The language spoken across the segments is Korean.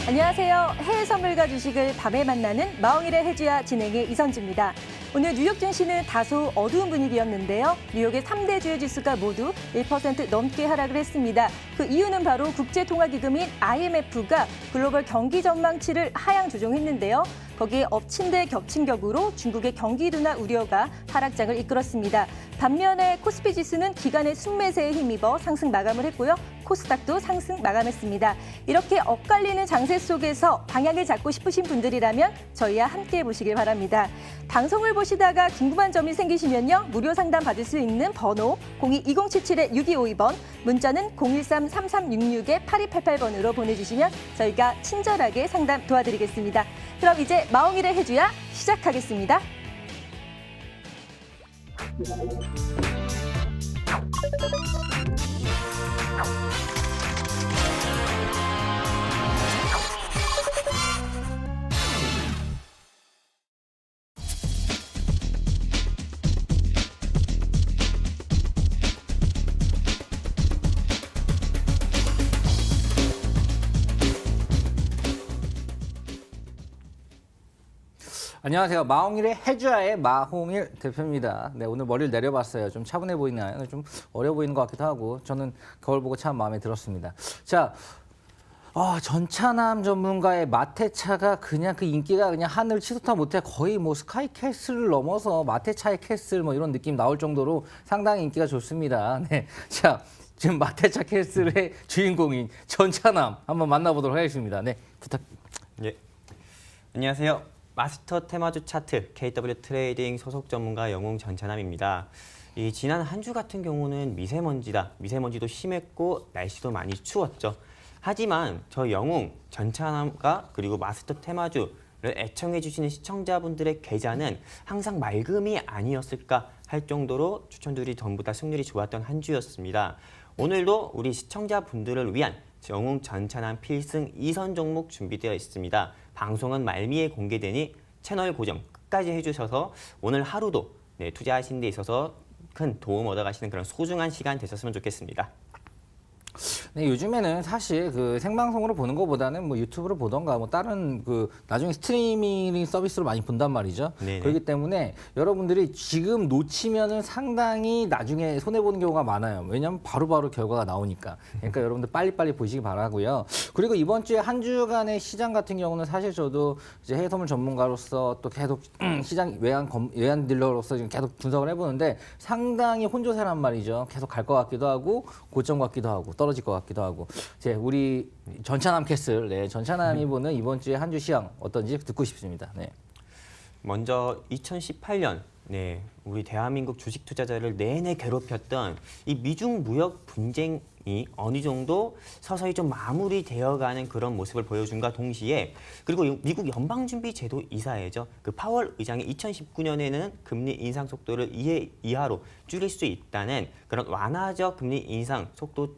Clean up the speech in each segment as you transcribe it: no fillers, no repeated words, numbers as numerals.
안녕하세요. 해외 선물과 주식을 밤에 만나는 마홍일의 해주야 진행의 이선주입니다. 오늘 뉴욕 증시는 다소 어두운 분위기였는데요. 뉴욕의 3대 주요 지수가 모두 1% 넘게 하락을 했습니다. 그 이유는 바로 국제통화기금인 IMF가 글로벌 경기 전망치를 하향 조정했는데요. 거기에 엎친 데 겹친 격으로 중국의 경기 둔화 우려가 하락장을 이끌었습니다. 반면에 코스피 지수는 기간의 순매세에 힘입어 상승 마감을 했고요. 코스닥도 상승 마감했습니다. 이렇게 엇갈리는 장세 속에서 방향을 잡고 싶으신 분들이라면 저희와 함께 보시길 바랍니다. 방송을 보시다가 궁금한 점이 생기시면요. 무료 상담 받을 수 있는 번호 02-2077-6252번, 문자는 013-3366-8288번으로 보내주시면 저희가 친절하게 상담 도와드리겠습니다. 그럼 이제 마홍일의 해주야 시작하겠습니다. 안녕하세요. 마홍일의 해주야의 마홍일 대표입니다. 네, 오늘 머리를 내려봤어요. 좀 차분해 보이나요? 좀 어려 보이는 것 같기도 하고 저는 거울 보고 참 마음에 들었습니다. 자, 전차남 전문가의 마테차가 그냥 그 인기가 그냥 하늘 치솟다 못해 거의 뭐 스카이캐슬을 넘어서 마테차의 캐슬 뭐 이런 느낌 나올 정도로 상당히 인기가 좋습니다. 네, 자, 지금 마테차 캐슬의 주인공인 전차남 한번 만나보도록 하겠습니다. 네, 부탁. 예, 안녕하세요. 마스터 테마주 차트 KW 트레이딩 소속 전문가 영웅 전차남입니다. 지난 한 주 같은 경우는 미세먼지도 심했고 날씨도 많이 추웠죠. 하지만 저 영웅 전차남과 그리고 마스터 테마주를 애청해 주시는 시청자분들의 계좌는 항상 맑음이 아니었을까 할 정도로 추천들이 전부 다 승률이 좋았던 한 주였습니다. 오늘도 우리 시청자분들을 위한 영웅 전차남 필승 2선 종목 준비되어 있습니다. 방송은 말미에 공개되니 채널 고정 끝까지 해주셔서 오늘 하루도 투자하시는 데 있어서 큰 도움 얻어가시는 그런 소중한 시간 되셨으면 좋겠습니다. 네, 요즘에는 사실 그 생방송으로 보는 것보다는 뭐 유튜브로 보던가 뭐 다른 그 나중에 스트리밍 서비스로 많이 본단 말이죠. 네네. 그렇기 때문에 여러분들이 지금 놓치면은 상당히 나중에 손해 보는 경우가 많아요. 왜냐하면 바로바로 결과가 나오니까. 그러니까 여러분들 빨리빨리 보시기 바라고요. 그리고 이번 주에 한 주간의 시장 같은 경우는 사실 저도 이제 해외 선물 전문가로서 또 계속 시장 외환 딜러로서 지금 계속 분석을 해보는데 상당히 혼조세란 말이죠. 계속 갈 것 같기도 하고 고점 같기도 하고 떨어질 것 같기도 하고. 이제 우리 전차남 캐슬, 네, 전차남이 보는 이번 주에 한 주 시황 어떤지 듣고 싶습니다. 네. 먼저 2018년 우리 대한민국 주식 투자자를 내내 괴롭혔던 이 미중 무역 분쟁이 어느 정도 서서히 좀 마무리되어가는 그런 모습을 보여준과 동시에 그리고 미국 연방준비제도 이사회죠. 그 파월 의장이 2019년에는 금리 인상 속도를 2회 이하로 줄일 수 있다는 그런 완화적 금리 인상 속도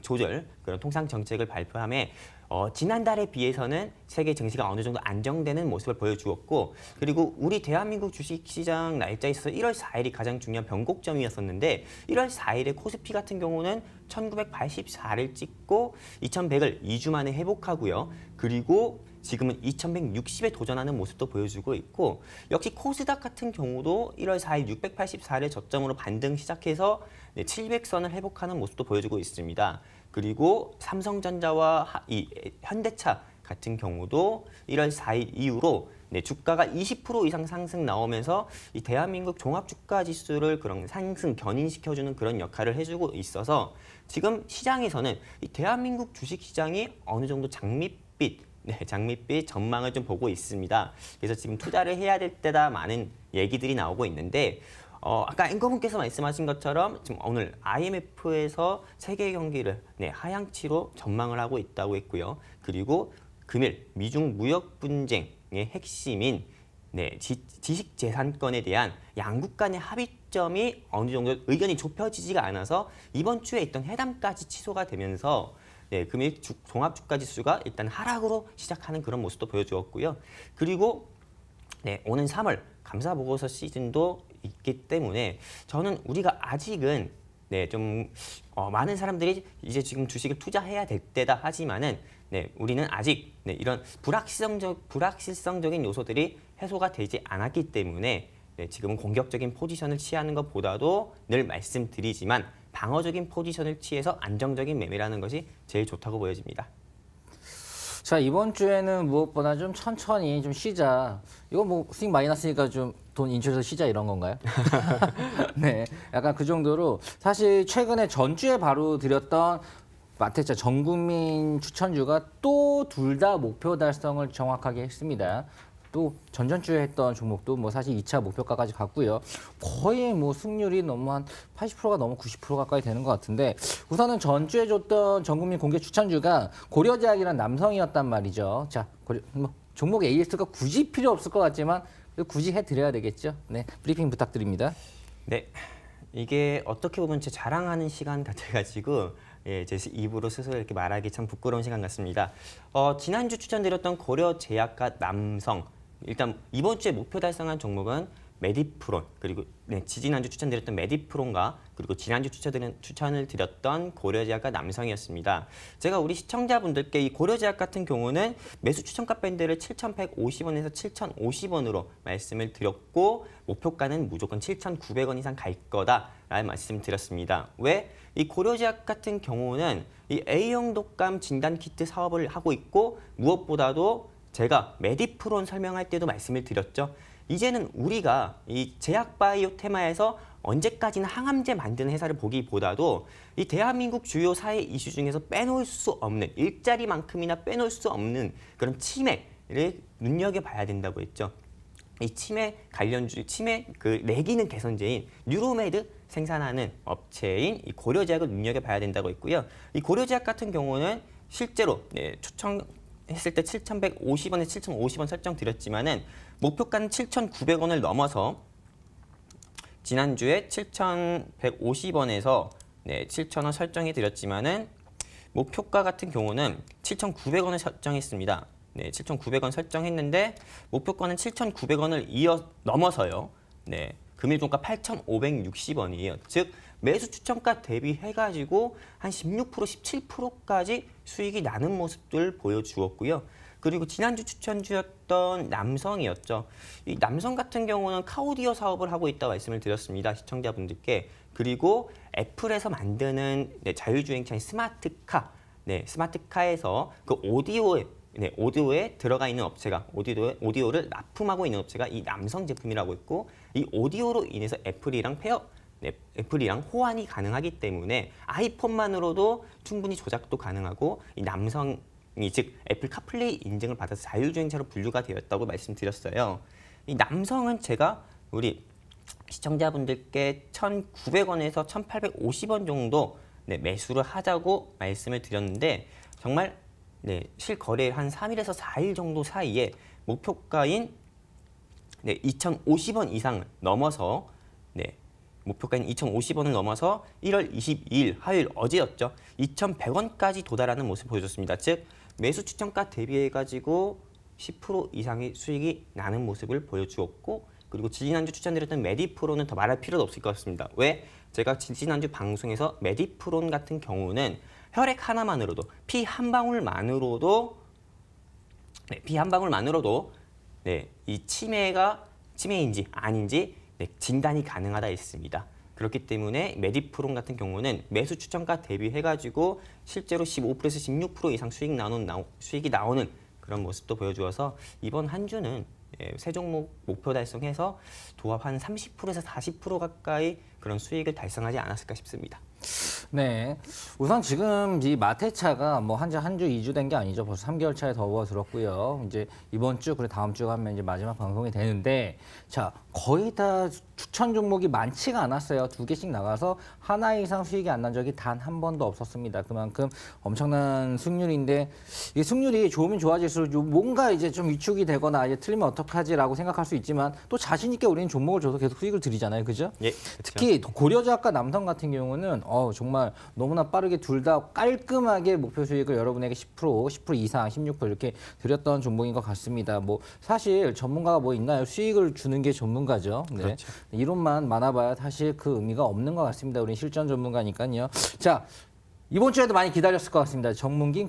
조절 그런 통상 정책을 발표함에 지난달에 비해서는 세계 증시가 어느 정도 안정되는 모습을 보여주었고 그리고 우리 대한민국 주식시장 날짜에 있어서 1월 4일이 가장 중요한 변곡점이었었는데 1월 4일에 코스피 같은 경우는 1984를 찍고 2100을 2주 만에 회복하고요. 그리고 지금은 2160에 도전하는 모습도 보여주고 있고 역시 코스닥 같은 경우도 1월 4일 684를 저점으로 반등 시작해서 700선을 회복하는 모습도 보여주고 있습니다. 그리고 삼성전자와 이 현대차 같은 경우도 1월 4일 이후로 주가가 20% 이상 상승 나오면서 이 대한민국 종합주가지수를 그런 상승 견인시켜주는 그런 역할을 해주고 있어서 지금 시장에서는 이 대한민국 주식시장이 어느 정도 장밋빛 전망을 좀 보고 있습니다. 그래서 지금 투자를 해야 될 때다 많은 얘기들이 나오고 있는데 아까 앵커분께서 말씀하신 것처럼 지금 오늘 IMF에서 세계 경기를 하향치로 전망을 하고 있다고 했고요. 그리고 금일 미중 무역 분쟁의 핵심인 지식재산권에 대한 양국 간의 합의점이 어느 정도 의견이 좁혀지지가 않아서 이번 주에 있던 회담까지 취소가 되면서 금일 종합주가지수가 일단 하락으로 시작하는 그런 모습도 보여주었고요. 그리고 오는 3월 감사보고서 시즌도 있기 때문에 저는 우리가 아직은 좀 많은 사람들이 이제 지금 주식을 투자해야 될 때다 하지만은 네, 우리는 아직 네, 이런 불확실성적인 요소들이 해소가 되지 않았기 때문에 네, 지금은 공격적인 포지션을 취하는 것보다도 늘 말씀드리지만 방어적인 포지션을 취해서 안정적인 매매라는 것이 제일 좋다고 보여집니다. 자, 이번 주에는 무엇보다 좀 천천히 좀 쉬자. 이거 뭐 수익 많이 났으니까 좀 돈 인출해서 쉬자 이런 건가요? 네, 약간 그 정도로 사실 최근에 전주에 바로 드렸던 마테차 전국민 추천주가 또 둘 다 목표 달성을 정확하게 했습니다. 또 전전주에 했던 종목도 뭐 사실 2차 목표가까지 갔고요. 거의 뭐 승률이 너무 한 80%가 넘어 90% 가까이 되는 것 같은데 우선은 전주에 줬던 전국민 공개 추천주가 고려제약이라는 남성이었단 말이죠. 자, 뭐 종목 AS가 굳이 필요 없을 것 같지만 굳이 해드려야 되겠죠. 네, 브리핑 부탁드립니다. 네, 이게 어떻게 보면 제 자랑하는 시간 같아가지고 예, 제 입으로 스스로 이렇게 말하기 참 부끄러운 시간 같습니다. 지난주 추천드렸던 고려제약과 남성 일단 이번 주에 목표 달성한 종목은 메디프론 그리고 네, 지지난주 추천드렸던 메디프론과 그리고 지난주 추천을 드렸던 고려제약과 남성이었습니다. 제가 우리 시청자분들께 이 고려제약 같은 경우는 매수 추천가 밴드를 7,150원에서 7,050원으로 말씀을 드렸고 목표가는 무조건 7,900원 이상 갈 거다라는 말씀을 드렸습니다. 왜? 이 고려제약 같은 경우는 이 A형 독감 진단 키트 사업을 하고 있고 무엇보다도 제가 메디프론 설명할 때도 말씀을 드렸죠. 이제는 우리가 이 제약바이오 테마에서 언제까지나 항암제 만드는 회사를 보기보다도 이 대한민국 주요 사회 이슈 중에서 빼놓을 수 없는 일자리만큼이나 빼놓을 수 없는 그런 치매를 눈여겨봐야 된다고 했죠. 이 치매 관련주, 치매 그 뇌기능 개선제인 뉴로메드 생산하는 업체인 이 고려제약을 눈여겨봐야 된다고 했고요. 이 고려제약 같은 경우는 실제로 네, 초청했을 때 7,150원에 7,050원 설정드렸지만은 목표가는 7,900원을 넘어서 지난주에 7,150원에서 네, 7,000원 설정해 드렸지만은 목표가 같은 경우는 7,900원을 설정했습니다. 네, 7,900원 설정했는데 목표가는 7,900원을 넘어서요. 네, 금일 종가 8,560원이에요. 즉 매수 추천가 대비해가지고 한 16%, 17%까지 수익이 나는 모습들 보여주었고요. 그리고 지난주 추천주였던 남성이었죠. 이 남성 같은 경우는 카오디오 사업을 하고 있다고 말씀을 드렸습니다. 시청자분들께. 그리고 애플에서 만드는 네, 자율주행차인 스마트카, 네, 스마트카에서 그 오디오에 들어가 있는 업체가 오디오를 납품하고 있는 업체가 이 남성 제품이라고 있고 이 오디오로 인해서 애플이랑 애플이랑 호환이 가능하기 때문에 아이폰만으로도 충분히 조작도 가능하고 이 남성이 즉 애플 카플레이 인증을 받아서 자율주행차로 분류가 되었다고 말씀드렸어요. 이 남성은 제가 우리 시청자분들께 1,900원에서 1,850원 정도 네, 매수를 하자고 말씀을 드렸는데 정말 네, 실거래일 한 3일에서 4일 정도 사이에 목표가인 네, 2,050원 이상을 넘어서 네, 목표가인 2,050원을 넘어서 1월 22일 화요일 어제였죠. 2,100원까지 도달하는 모습을 보여줬습니다. 즉 매수 추천가 대비해가지고 10% 이상의 수익이 나는 모습을 보여주었고 그리고 지난주 추천드렸던 메디프론은 더 말할 필요도 없을 것 같습니다. 왜? 제가 지난주 방송에서 메디프론 같은 경우는 혈액 하나만으로도 피 한 방울만으로도 네, 이 치매인지 아닌지 네, 진단이 가능하다 했습니다. 그렇기 때문에 메디프론 같은 경우는 매수 추천가 대비해가지고 실제로 15%에서 16% 이상 수익이 나오는 그런 모습도 보여주어서 이번 한 주는 세 종목 목표 달성해서 도합 한 30%에서 40% 가까이 그런 수익을 달성하지 않았을까 싶습니다. 네, 우선 지금 이 마테차가 뭐 한 주, 2주 된 게 아니죠. 벌써 3개월 차에 접어들었고요. 이제 이번 주, 그리고 다음 주 가면 이제 마지막 방송이 되는데, 자, 거의 다 추천 종목이 많지가 않았어요. 2개씩 나가서 하나 이상 수익이 안 난 적이 단 한 번도 없었습니다. 그만큼 엄청난 승률인데, 이 승률이 좋으면 좋아질수록 뭔가 이제 좀 위축이 되거나 이제 틀리면 어떡하지라고 생각할 수 있지만 또 자신 있게 우리는 종목을 줘서 계속 수익을 드리잖아요. 그죠? 예, 특히 고려제약과 남성 같은 경우는 정말 너무나 빠르게 둘 다 깔끔하게 목표 수익을 여러분에게 10% 이상, 16% 이렇게 드렸던 종목인 것 같습니다. 뭐 사실 전문가가 뭐 있나요? 수익을 주는 게 전문가죠. 네. 그렇죠. 이론만 많아봐야 사실 그 의미가 없는 것 같습니다. 우리 실전 전문가니까요. 자, 이번 주에도 많이 기다렸을 것 같습니다. 전국민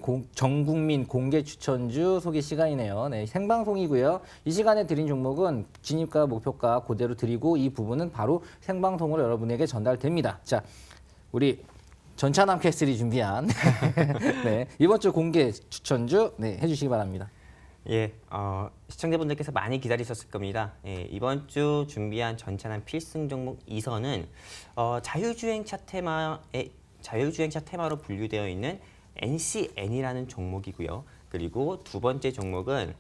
공개 추천주 소개 시간이네요. 네, 생방송이고요. 이 시간에 드린 종목은 진입가, 목표가 그대로 드리고 이 부분은 바로 생방송으로 여러분에게 전달됩니다. 자, 우리 전차남 캐슬이 준비한 네, 이번 주 공개 추천주 해주시기 바랍니다. 예, 시청자분들께서 많이 기다리셨을 겁니다. 예, 이번 주 준비한 전차남 필승 종목 2선은 자율주행차 테마로 분류되어 있는 NCN이라는 종목이고요. 그리고 두 번째 종목은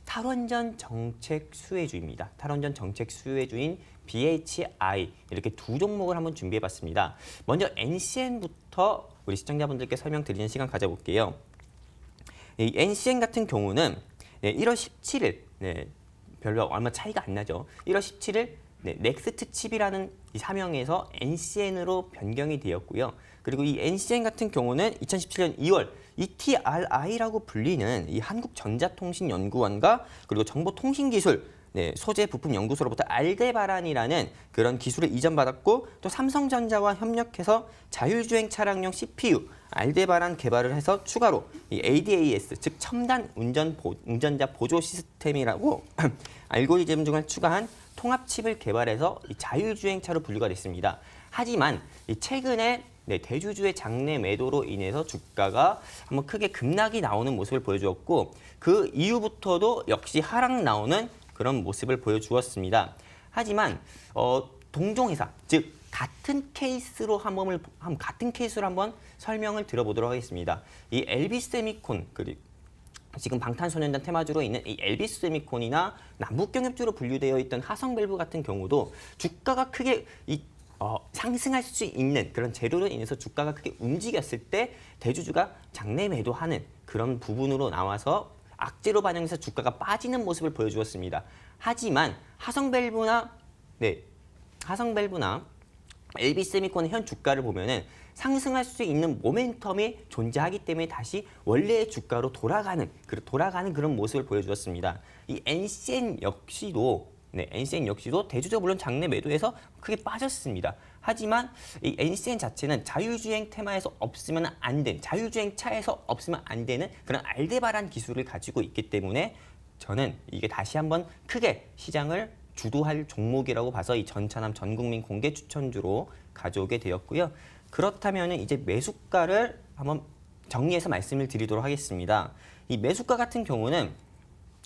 탈원전 정책 수혜주입니다. 탈원전 정책 수혜주인 BHI 이렇게 두 종목을 한번 준비해봤습니다. 먼저 NCN부터 우리 시청자분들께 설명드리는 시간 가져볼게요. 이 NCN 같은 경우는 1월 17일 별로 얼마 차이가 안 나죠. 1월 17일 넥스트 칩이라는 이 사명에서 NCN으로 변경이 되었고요. 그리고 이 NCN 같은 경우는 2017년 2월 ETRI라고 불리는 이 한국전자통신연구원과 그리고 정보통신기술 소재 부품 연구소로부터 알데바란이라는 그런 기술을 이전받았고 또 삼성전자와 협력해서 자율주행 차량용 CPU 알데바란 개발을 해서 추가로 이 ADAS 즉 첨단 운전자 보조 시스템이라고 알고리즘 등을 추가한 통합 칩을 개발해서 이 자율주행차로 분류가 됐습니다. 하지만 이 최근에 대주주의 장내 매도로 인해서 주가가 한번 크게 급락이 나오는 모습을 보여주었고 그 이후부터도 역시 하락 나오는 그런 모습을 보여주었습니다. 하지만 동종회사 즉 같은 케이스로 한번 설명을 들어보도록 하겠습니다. 이 LB세미콘 그리고 지금 방탄소년단 테마주로 있는 이 LB세미콘이나 남북경협주로 분류되어 있던 하성밸브 같은 경우도 주가가 크게 상승할 수 있는 그런 재료로 인해서 주가가 크게 움직였을 때 대주주가 장내 매도하는 그런 부분으로 나와서 악재로 반영해서 주가가 빠지는 모습을 보여주었습니다. 하지만 하성밸브나 LB세미콘의 현 주가를 보면은 상승할 수 있는 모멘텀이 존재하기 때문에 다시 원래의 주가로 돌아가는 그런 모습을 보여주었습니다. 이 NCN 역시도 대주주가 물론 장내 매도해서 크게 빠졌습니다. 하지만 이 NCN 자체는 자율주행 테마에서 없으면 안 되는, 자율주행 차에서 없으면 안 되는 그런 알데바란 기술을 가지고 있기 때문에 저는 이게 다시 한번 크게 시장을 주도할 종목이라고 봐서 이 전차남 전국민 공개 추천주로 가져오게 되었고요. 그렇다면 이제 매수가를 한번 정리해서 말씀을 드리도록 하겠습니다. 이 매수가 같은 경우는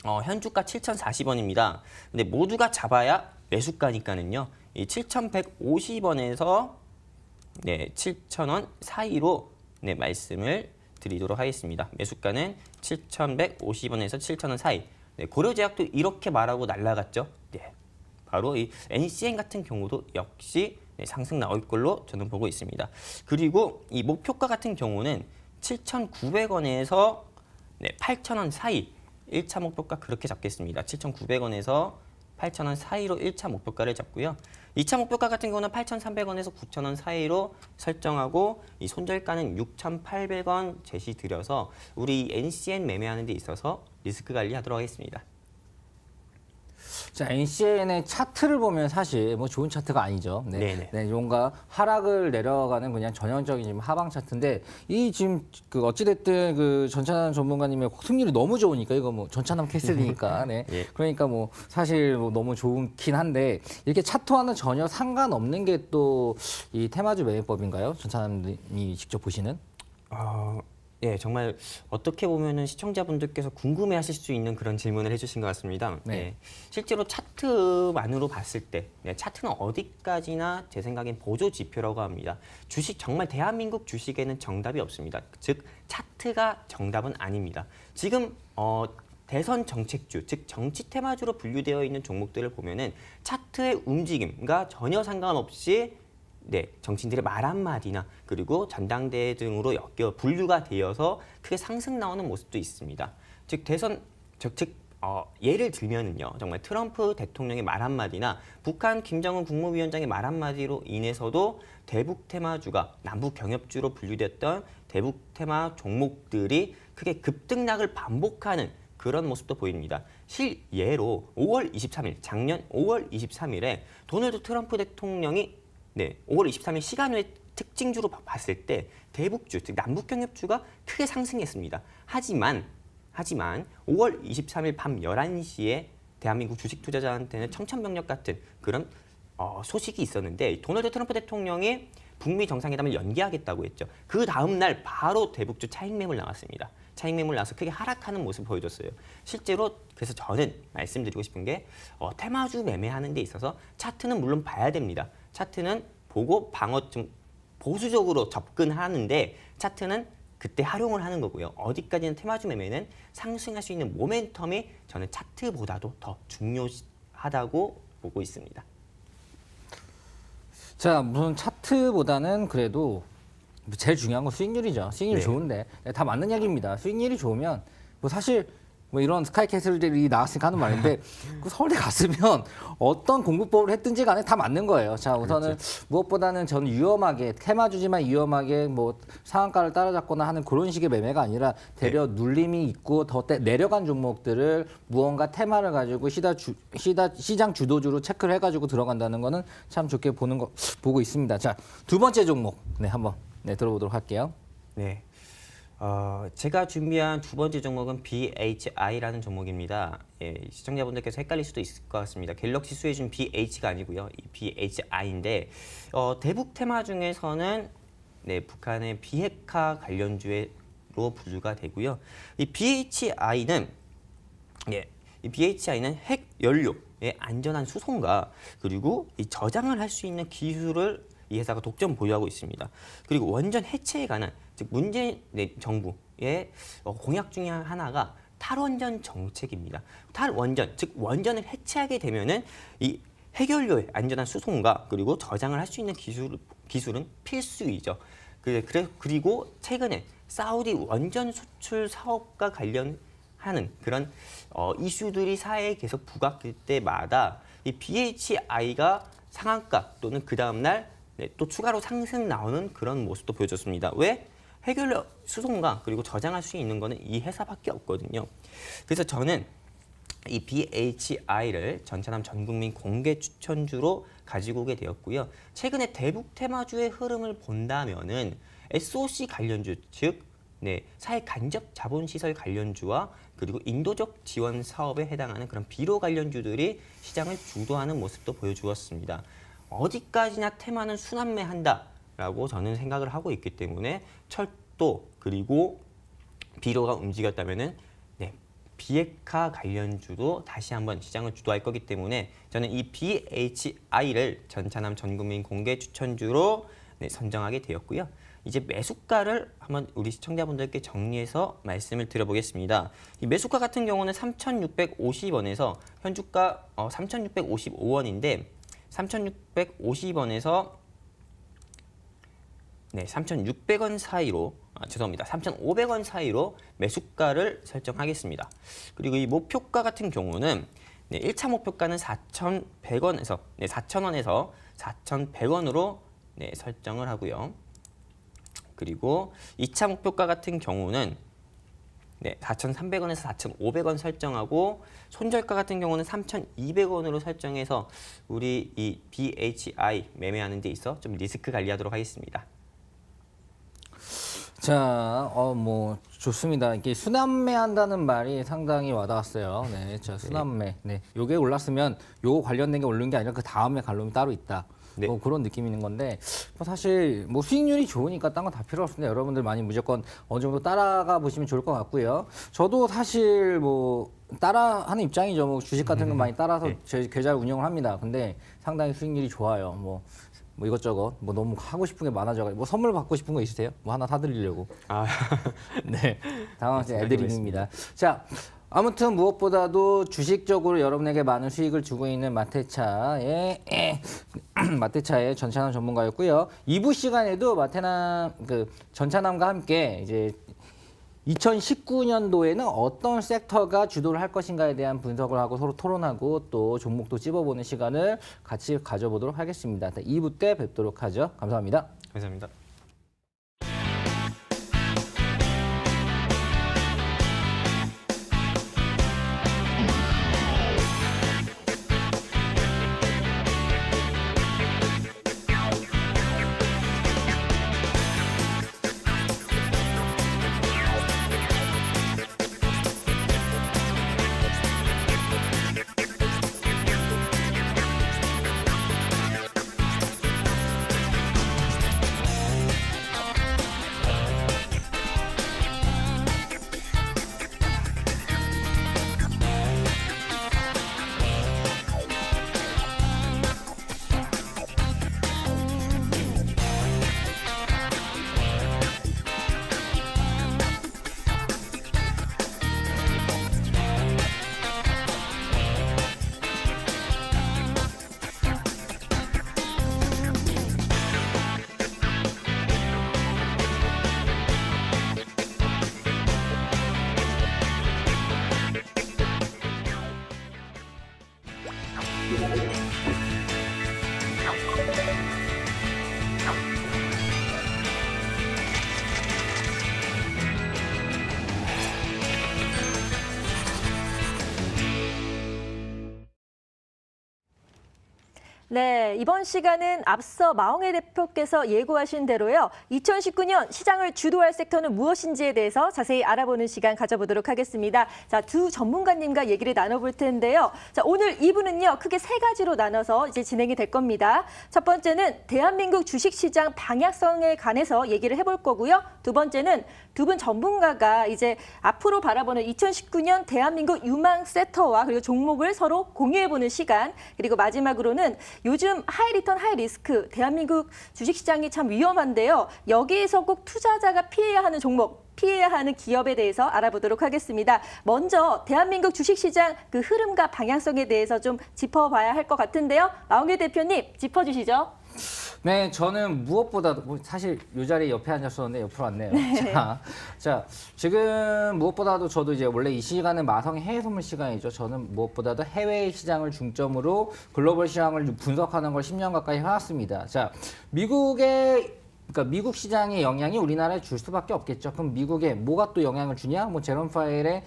현주가 7,040원입니다. 근데 모두가 잡아야 매수가니까는요. 이 7,150원에서 7,000원 사이로 말씀을 드리도록 하겠습니다. 매수가는 7,150원에서 7,000원 사이. 고려제약도 이렇게 말하고 날라갔죠. 바로 이 NCN 같은 경우도 역시 상승 나올 걸로 저는 보고 있습니다. 그리고 이 목표가 같은 경우는 7,900원에서 8,000원 사이 1차 목표가 그렇게 잡겠습니다. 7,900원에서 8,000원 사이로 1차 목표가를 잡고요. 2차 목표가 같은 경우는 8,300원에서 9,000원 사이로 설정하고 이 손절가는 6,800원 제시 드려서 우리 NCN 매매하는 데 있어서 리스크 관리하도록 하겠습니다. 자, NCN의 차트를 보면 사실 뭐 좋은 차트가 아니죠. 뭔가 하락을 내려가는 그냥 전형적인 지금 하방 차트인데 이 지금 그 어찌됐든 그 전차남 전문가님의 승률이 너무 좋으니까 이거 뭐 전차남 캐슬이니까 예. 그러니까 뭐 사실 뭐 너무 좋긴 한데 이렇게 차트와는 전혀 상관없는 게 또 이 테마주 매매법인가요? 전차남이 직접 보시는? 예, 정말 어떻게 보면은 시청자분들께서 궁금해하실 수 있는 그런 질문을 해주신 것 같습니다. 예, 실제로 차트만으로 봤을 때, 차트는 어디까지나 제 생각엔 보조 지표라고 합니다. 정말 대한민국 주식에는 정답이 없습니다. 즉 차트가 정답은 아닙니다. 지금 대선 정책주, 즉 정치 테마주로 분류되어 있는 종목들을 보면은 차트의 움직임과 전혀 상관없이 정치인들의 말 한마디나 그리고 전당대회 등으로 분류가 되어서 크게 상승 나오는 모습도 있습니다. 즉 예를 들면은요, 정말 트럼프 대통령의 말 한마디나 북한 김정은 국무위원장의 말 한마디로 인해서도 대북 테마주가 남북 경협주로 분류됐던 대북 테마 종목들이 크게 급등락을 반복하는 그런 모습도 보입니다. 실예로 5월 23일, 작년 5월 23일에 도널드 트럼프 대통령이 5월 23일 시간 외 특징주로 봤을 때 대북주, 즉 남북경협주가 크게 상승했습니다. 하지만 5월 23일 밤 11시에 대한민국 주식 투자자한테는 청천벽력 같은 그런 소식이 있었는데 도널드 트럼프 대통령이 북미 정상회담을 연기하겠다고 했죠. 그 다음 날 바로 대북주 차익 매물 나왔습니다. 차익 매물 나와서 크게 하락하는 모습을 보여줬어요. 실제로 그래서 저는 말씀드리고 싶은 게 테마주 매매하는 데 있어서 차트는 물론 봐야 됩니다. 차트는 보고 좀 보수적으로 접근하는데 차트는 그때 활용을 하는 거고요. 어디까지는 테마주 매매는 상승할 수 있는 모멘텀이 저는 차트보다도 더 중요하다고 보고 있습니다. 자, 무슨 차트보다는 그래도 제일 중요한 건 수익률이죠. 수익률이 네. 좋은데 다 맞는 얘기입니다. 수익률이 좋으면 뭐 사실 뭐 이런 스카이캐슬들이 나왔으니까 하는 말인데 그 서울대 갔으면 어떤 공부법을 했든지 간에 다 맞는 거예요. 자, 우선은 그렇죠. 무엇보다는 저는 위험하게 테마주지만 위험하게 뭐 상한가를 따라잡거나 하는 그런 식의 매매가 아니라 대려 눌림이 있고 더 내려간 종목들을 무언가 테마를 가지고 시장 주도주로 체크를 해가지고 들어간다는 거는 참 좋게 보고 있습니다. 자, 두 번째 종목 한번 들어보도록 할게요. 네. 제가 준비한 두 번째 종목은 BHI라는 종목입니다. 예, 시청자분들께서 헷갈릴 수도 있을 것 같습니다. 갤럭시 수혜 준 BH가 아니고요. 이 BHI인데 대북 테마 중에서는 북한의 비핵화 관련주로 분류가 되고요. 이 BHI는 핵 연료의 안전한 수송과 그리고 이 저장을 할 수 있는 기술을 이 회사가 독점 보유하고 있습니다. 그리고 원전 해체에 관한 즉 문재인 정부의 공약 중에 하나가 탈원전 정책입니다. 탈원전 즉 원전을 해체하게 되면은 이 핵연료의 안전한 수송과 그리고 저장을 할 수 있는 기술은 필수이죠. 그리고 최근에 사우디 원전 수출 사업과 관련하는 그런 이슈들이 사회에 계속 부각될 때마다 이 BHI가 상한가 또는 그 다음 날 또 추가로 상승 나오는 그런 모습도 보여줬습니다. 왜? 핵연료 수송과 그리고 저장할 수 있는 거는 이 회사밖에 없거든요. 그래서 저는 이 BHI를 전차남 전국민 공개 추천주로 가지고 오게 되었고요. 최근에 대북 테마주의 흐름을 본다면은 SOC 관련주, 즉 사회 간접 자본시설 관련주와 그리고 인도적 지원 사업에 해당하는 그런 비료 관련주들이 시장을 주도하는 모습도 보여주었습니다. 어디까지나 테마는 순환매한다라고 저는 생각을 하고 있기 때문에 철도 그리고 비료가 움직였다면은 비핵화 관련주도 다시 한번 시장을 주도할 거기 때문에 저는 이 BHI를 전차남 전국민 공개 추천주로 선정하게 되었고요. 이제 매수가를 한번 우리 시청자분들께 정리해서 말씀을 드려보겠습니다. 이 매수가 같은 경우는 3,650원에서 현주가 3,655원인데 3,650원에서 3,600원 사이로 죄송합니다. 3,500원 사이로 매수가를 설정하겠습니다. 그리고 이 목표가 같은 경우는 1차 목표가는 4,100원에서 4,000원에서 4,100원으로 설정을 하고요. 그리고 2차 목표가 같은 경우는 4,300원에서 4,500원 설정하고 손절가 같은 경우는 3,200원으로 설정해서 우리 이 BHI 매매하는 데 있어 좀 리스크 관리하도록 하겠습니다. 자, 뭐 좋습니다. 이게 순환매한다는 말이 상당히 와닿았어요. 자, 순환매. 요게 올랐으면 요거 관련된 게 오른 게 아니라 그 다음에 갈름이 따로 있다. 뭐 그런 느낌이 있는 건데 사실 뭐 수익률이 좋으니까 딴 건 다 필요 없습니다. 여러분들 많이 무조건 어느 정도 따라가 보시면 좋을 것 같고요. 저도 사실 뭐 따라하는 입장이죠. 뭐 주식 같은 거 많이 따라서 제 계좌를 운영을 합니다. 근데 상당히 수익률이 좋아요. 뭐 이것저것 뭐 너무 하고 싶은 게 많아져가지고 뭐 선물 받고 싶은 거 있으세요? 뭐 하나 사드리려고. 당황하신 애드립입니다. 자. 아무튼 무엇보다도 주식적으로 여러분에게 많은 수익을 주고 있는 마테차의 전차남 전문가였고요. 2부 시간에도 전차남과 함께 이제 2019년도에는 어떤 섹터가 주도를 할 것인가에 대한 분석을 하고 서로 토론하고 또 종목도 찝어보는 시간을 같이 가져보도록 하겠습니다. 2부 때 뵙도록 하죠. 감사합니다. 감사합니다. 네, 이번 시간은 앞서 마홍혜 대표께서 예고하신 대로요. 2019년 시장을 주도할 섹터는 무엇인지에 대해서 자세히 알아보는 시간 가져보도록 하겠습니다. 자, 두 전문가님과 얘기를 나눠볼 텐데요. 자, 오늘 2부는요. 크게 세 가지로 나눠서 이제 진행이 될 겁니다. 첫 번째는 대한민국 주식시장 방향성에 관해서 얘기를 해볼 거고요. 두 번째는 두 분 전문가가 이제 앞으로 바라보는 2019년 대한민국 유망 섹터와 그리고 종목을 서로 공유해보는 시간. 그리고 마지막으로는 요즘 하이 리턴 하이 리스크 대한민국 주식시장이 참 위험한데요. 여기에서 꼭 투자자가 피해야 하는 종목, 피해야 하는 기업에 대해서 알아보도록 하겠습니다. 먼저 대한민국 주식시장 그 흐름과 방향성에 대해서 좀 짚어봐야 할 것 같은데요. 마홍혜 대표님 짚어주시죠. 네, 저는 무엇보다도 사실 이 자리에 옆에 앉았었는데 옆으로 왔네요. 네. 자, 지금 무엇보다도 저도 이제 원래 이 시간은 마성의 해외 선물 시간이죠. 저는 무엇보다도 해외 시장을 중점으로 글로벌 시장을 분석하는 걸 10년 가까이 해왔습니다. 자, 그러니까 미국 시장의 영향이 우리나라에 줄 수밖에 없겠죠. 그럼 미국에 뭐가 또 영향을 주냐? 뭐 제롬 파웰의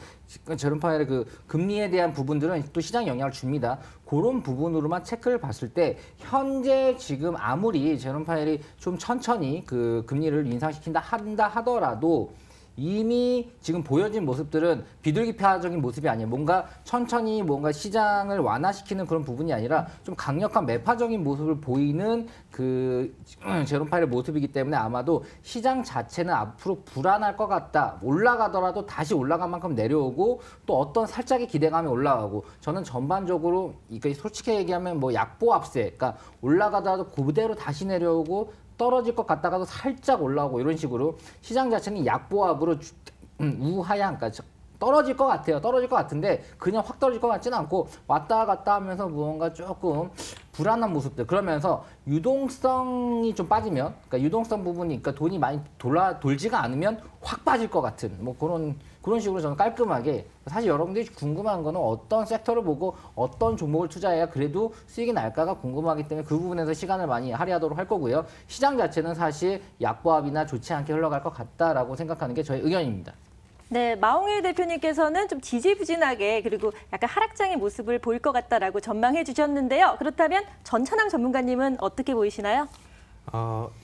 그 금리에 대한 부분들은 또 시장 영향을 줍니다. 그런 부분으로만 체크를 봤을 때 현재 지금 아무리 제롬 파웰이 좀 천천히 그 금리를 인상시킨다 하더라도 이미 지금 보여진 모습들은 비둘기파적인 모습이 아니에요. 뭔가 천천히 뭔가 시장을 완화시키는 그런 부분이 아니라 좀 강력한 매파적인 모습을 보이는 그 제롬 파웰의 모습이기 때문에 아마도 시장 자체는 앞으로 불안할 것 같다. 올라가더라도 다시 올라간 만큼 내려오고 또 어떤 살짝의 기대감이 올라가고 저는 전반적으로 이거 솔직히 얘기하면 뭐 약보합세, 그러니까 올라가더라도 그대로 다시 내려오고 떨어질 것 같다가도 살짝 올라오고 이런 식으로 시장 자체는 약보합으로 우하향, 그러니까 떨어질 것 같아요. 떨어질 것 같은데 그냥 확 떨어질 것 같지는 않고 왔다 갔다 하면서 무언가 조금 불안한 모습들. 그러면서 유동성이 좀 빠지면, 그러니까 유동성 부분이, 그러니까 돈이 많이 돌지가 않으면 확 빠질 것 같은 뭐 그런 식으로 저는 깔끔하게, 사실 여러분들이 궁금한 거는 어떤 섹터를 보고 어떤 종목을 투자해야 그래도 수익이 날까가 궁금하기 때문에 그 부분에서 시간을 많이 할애하도록 할 거고요. 시장 자체는 사실 약보합이나 좋지 않게 흘러갈 것 같다라고 생각하는 게 저의 의견입니다. 네, 마홍혜 대표님께서는 좀 지지부진하게 그리고 약간 하락장의 모습을 보일 것 같다라고 전망해 주셨는데요. 그렇다면 전찬남 전문가님은 어떻게 보이시나요?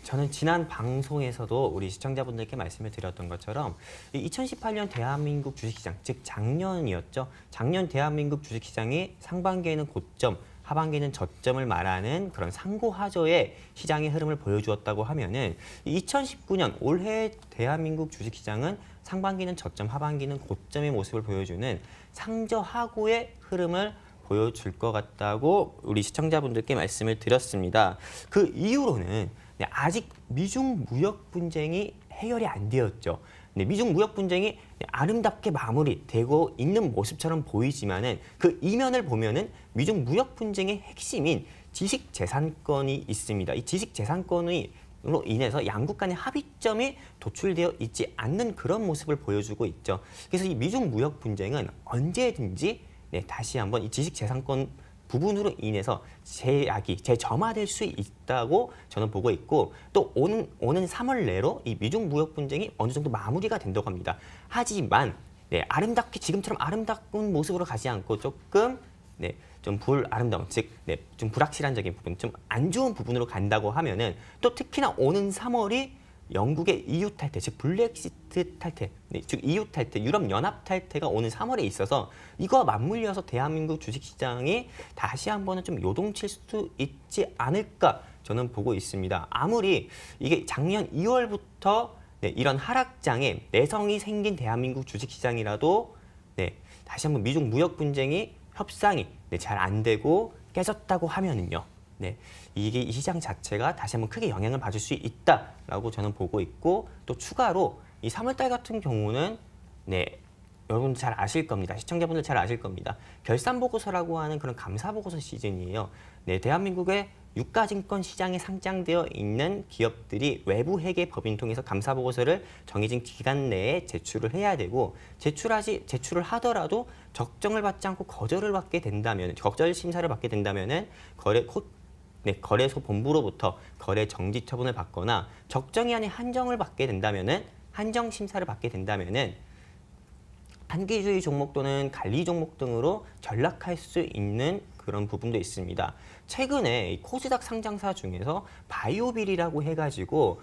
저는 지난 방송에서도 우리 시청자분들께 말씀을 드렸던 것처럼 2018년 대한민국 주식시장, 즉 작년이었죠. 작년 대한민국 주식시장이 상반기에는 고점, 하반기는 저점을 말하는 그런 상고하저의 시장의 흐름을 보여주었다고 하면은 2019년 올해 대한민국 주식시장은 상반기는 저점, 하반기는 고점의 모습을 보여주는 상저하고의 흐름을 보여줄 것 같다고 우리 시청자분들께 말씀을 드렸습니다. 그 이후로는 아직 미중 무역 분쟁이 해결이 안 되었죠. 미중 무역 분쟁이 아름답게 마무리되고 있는 모습처럼 보이지만은 그 이면을 보면은 미중 무역 분쟁의 핵심인 지식 재산권이 있습니다. 이 지식 재산권이 로 인해서 양국 간의 합의점이 도출되어 있지 않는 그런 모습을 보여주고 있죠. 그래서 이 미중 무역 분쟁은 언제든지 다시 한번 이 지식 재산권 부분으로 인해서 재점화될 수 있다고 저는 보고 있고, 또 오는 3월 내로 이 미중 무역 분쟁이 어느 정도 마무리가 된다고 합니다. 하지만 아름답게 지금처럼 아름다운 모습으로 가지 않고 조금 좀 불아름다운, 즉 좀 불확실한적인 부분, 좀 안 좋은 부분으로 간다고 하면은 또 특히나 오는 3월이 영국의 EU 탈퇴, 즉 블랙시트 탈퇴, 즉 EU 탈퇴, 유럽 연합 탈퇴가 오는 3월에 있어서 이거와 맞물려서 대한민국 주식시장이 다시 한번은 좀 요동칠 수도 있지 않을까 저는 보고 있습니다. 아무리 이게 작년 2월부터 이런 하락장에 내성이 생긴 대한민국 주식시장이라도 다시 한번 미중 무역 분쟁이 협상이 잘 안 되고 깨졌다고 하면은요. 이게 이 시장 자체가 다시 한번 크게 영향을 받을 수 있다라고 저는 보고 있고, 또 추가로 이 3월달 같은 경우는 여러분 잘 아실 겁니다. 시청자분들 잘 아실 겁니다. 결산보고서라고 하는 그런 감사보고서 시즌이에요. 대한민국의 유가증권 시장에 상장되어 있는 기업들이 외부 회계 법인 통해서 감사보고서를 정해진 기간 내에 제출을 해야 되고, 제출을 하더라도 적정을 받지 않고 거절 심사를 받게 된다면은 거래소 본부로부터 거래 정지 처분을 받거나 적정기한의 한정 심사를 받게 된다면은 단기주의 종목 또는 관리 종목 등으로 전락할 수 있는 그런 부분도 있습니다. 최근에 이 코스닥 상장사 중에서 바이오빌이라고 해가지고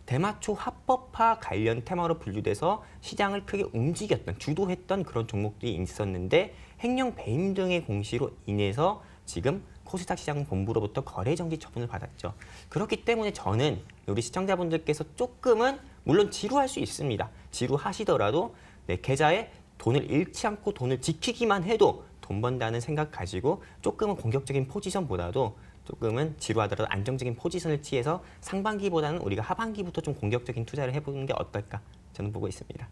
대마초 합법화 관련 테마로 분류돼서 시장을 크게 움직였던, 주도했던 그런 종목들이 있었는데 횡령 배임 등의 공시로 인해서 지금 코스닥 시장 본부로부터 거래 정지 처분을 받았죠. 그렇기 때문에 저는 우리 시청자분들께서 조금은 물론 지루할 수 있습니다. 지루하시더라도 계좌에 돈을 잃지 않고 돈을 지키기만 해도 돈 번다는 생각 가지고 조금은 공격적인 포지션보다도 조금은 지루하더라도 안정적인 포지션을 취해서 상반기보다는 우리가 하반기부터 좀 공격적인 투자를 해보는 게 어떨까 저는 보고 있습니다.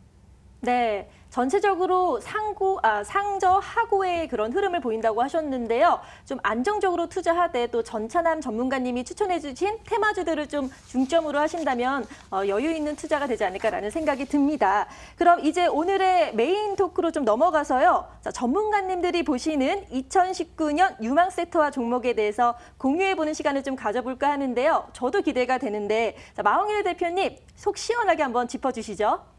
네, 전체적으로 상저하고의 그런 흐름을 보인다고 하셨는데요. 좀 안정적으로 투자하되 또 전찬남 전문가님이 추천해 주신 테마주들을 좀 중점으로 하신다면 여유 있는 투자가 되지 않을까라는 생각이 듭니다. 그럼 이제 오늘의 메인 토크로 좀 넘어가서요. 자, 전문가님들이 보시는 2019년 유망 섹터와 종목에 대해서 공유해보는 시간을 좀 가져볼까 하는데요. 저도 기대가 되는데 자, 마홍일 대표님 속 시원하게 한번 짚어주시죠.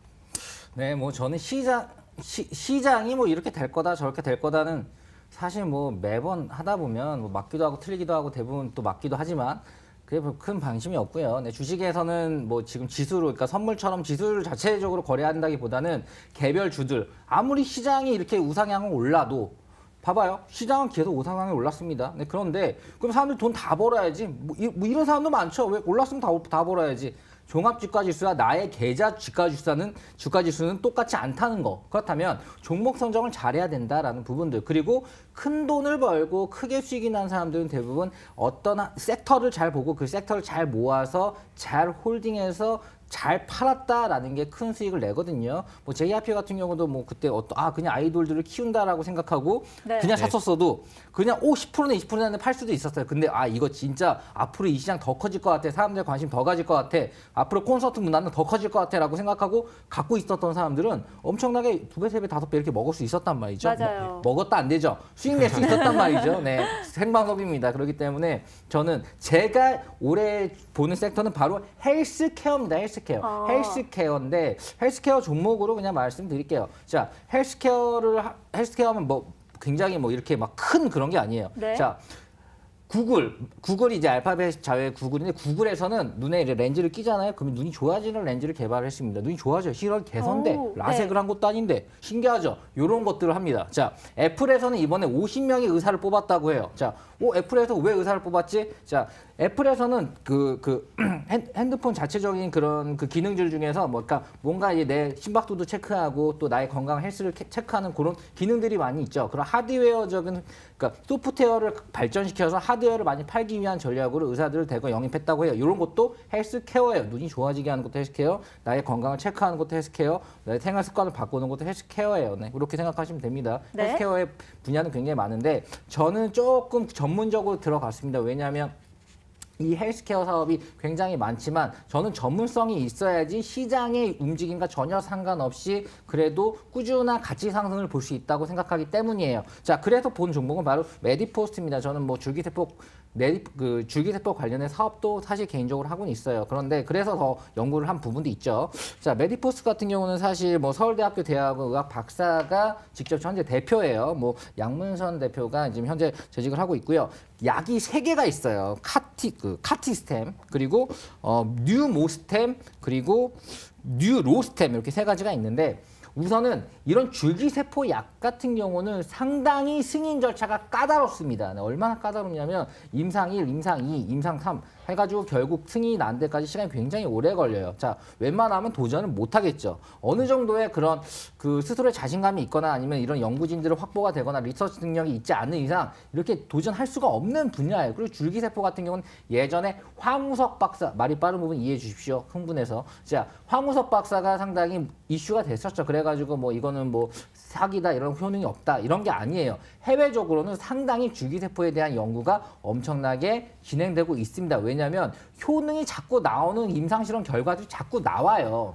네, 뭐 저는 시장이 뭐 이렇게 될 거다 저렇게 될 거다는 사실 뭐 매번 하다 보면 뭐 맞기도 하고 틀리기도 하고 대부분 또 맞기도 하지만 그게 큰 방심이 없고요. 네, 주식에서는 뭐 지금 지수로, 그러니까 선물처럼 지수를 자체적으로 거래한다기보다는 개별 주들, 아무리 시장이 이렇게 우상향을 올라도 봐봐요. 시장은 계속 우상향이 올랐습니다. 네, 그런데 그럼 사람들 돈 다 벌어야지. 뭐 이런 사람도 많죠. 왜 올랐으면 다 벌어야지. 종합주가지수와 나의 계좌 주가지수는 똑같지 않다는 거. 그렇다면 종목 선정을 잘해야 된다라는 부분들. 그리고 큰 돈을 벌고 크게 수익이 난 사람들은 대부분 어떤 섹터를 잘 보고 그 섹터를 잘 모아서 잘 홀딩해서 잘 팔았다라는 게 큰 수익을 내거든요. 뭐 JYP 같은 경우도 뭐 그때 그냥 아이돌들을 키운다라고 생각하고 네. 그냥 샀었어도 그냥 10%나 20%나 팔 수도 있었어요. 근데 이거 진짜 앞으로 이 시장 더 커질 것 같아. 사람들 관심 더 가질 것 같아. 앞으로 콘서트 문화는 더 커질 것 같아라고 생각하고 갖고 있었던 사람들은 엄청나게 2배, 3배, 5배 이렇게 먹을 수 있었단 말이죠. 맞아요. 먹었다 안 되죠. 수익 낼 수 있었단 말이죠. 네, 생방송입니다. 그렇기 때문에 저는 제가 올해 보는 섹터는 바로 헬스케어입니다. 헬스케어인데 헬스케어 종목으로 그냥 말씀드릴게요. 자, 헬스케어하면 뭐 굉장히 뭐 이렇게 막 큰 그런 게 아니에요. 네. 자, 구글이 이제 알파벳 자회의 구글인데 구글에서는 눈에 이제 렌즈를 끼잖아요. 그러면 눈이 좋아지는 렌즈를 개발을 했습니다. 눈이 좋아져요. 실은 개선돼. 오, 라섹을 네. 한 것도 아닌데 신기하죠. 이런 것들을 합니다. 자, 애플에서는 이번에 50명의 의사를 뽑았다고 해요. 자, 애플에서 왜 의사를 뽑았지? 자, 애플에서는 핸드폰 자체적인 그런 그 기능들 중에서 뭔가 이제 내 심박수도 체크하고 또 나의 건강 헬스를 체크하는 그런 기능들이 많이 있죠. 그런 하드웨어적인, 그러니까 소프트웨어를 발전시켜서 하드웨어를 많이 팔기 위한 전략으로 의사들을 대거 영입했다고 해요. 이런 것도 헬스케어예요. 눈이 좋아지게 하는 것도 헬스케어, 나의 건강을 체크하는 것도 헬스케어, 나의 생활 습관을 바꾸는 것도 헬스케어예요. 네, 그렇게 생각하시면 됩니다. 네. 헬스케어의 분야는 굉장히 많은데 저는 조금 전문적으로 들어갔습니다. 왜냐하면 이 헬스케어 사업이 굉장히 많지만 저는 전문성이 있어야지 시장의 움직임과 전혀 상관없이 그래도 꾸준한 가치 상승을 볼 수 있다고 생각하기 때문이에요. 자, 그래서 본 종목은 바로 메디포스트입니다. 저는 뭐 줄기세포 관련된 사업도 사실 개인적으로 하고는 있어요. 그런데 그래서 더 연구를 한 부분도 있죠. 자, 메디포스트 같은 경우는 사실 뭐 서울대학교 대학원 의학 박사가 직접 현재 대표예요. 뭐 양문선 대표가 지금 현재 재직을 하고 있고요. 약이 3개가 있어요. 카티스템, 그리고 뉴모스템, 그리고 뉴로스템 이렇게 3가지가 있는데 우선은 이런 줄기세포 약 같은 경우는 상당히 승인 절차가 까다롭습니다. 얼마나 까다롭냐면 임상 1, 임상 2, 임상 3 해가지고 결국 승인이 난 데까지 시간이 굉장히 오래 걸려요. 자, 웬만하면 도전을 못 하겠죠. 어느 정도의 그런 스스로의 자신감이 있거나 아니면 이런 연구진들을 확보가 되거나 리서치 능력이 있지 않는 이상 이렇게 도전할 수가 없는 분야예요. 그리고 줄기세포 같은 경우는 예전에 황우석 박사, 말이 빠른 부분 이해해 주십시오. 흥분해서. 자, 황우석 박사가 상당히 이슈가 됐었죠. 그래가지고 뭐 이거는 뭐 사기다, 이런 효능이 없다, 이런 게 아니에요. 해외적으로는 상당히 줄기세포에 대한 연구가 엄청나게 진행되고 있습니다. 왜냐하면 효능이 자꾸 나오는 임상실험 결과들이 자꾸 나와요.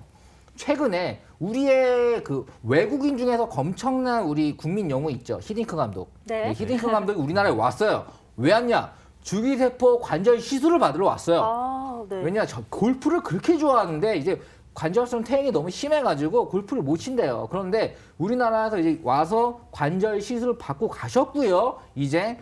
최근에 우리의 외국인 중에서 엄청난 우리 국민 영웅 있죠. 히딩크 감독. 네. 히딩크 감독이 우리나라에 왔어요. 왜 왔냐? 줄기세포 관절 시술을 받으러 왔어요. 네. 왜냐? 골프를 그렇게 좋아하는데 이제 관절성 퇴행이 너무 심해가지고 골프를 못 친대요. 그런데 우리나라에서 이제 와서 관절 시술을 받고 가셨고요. 이제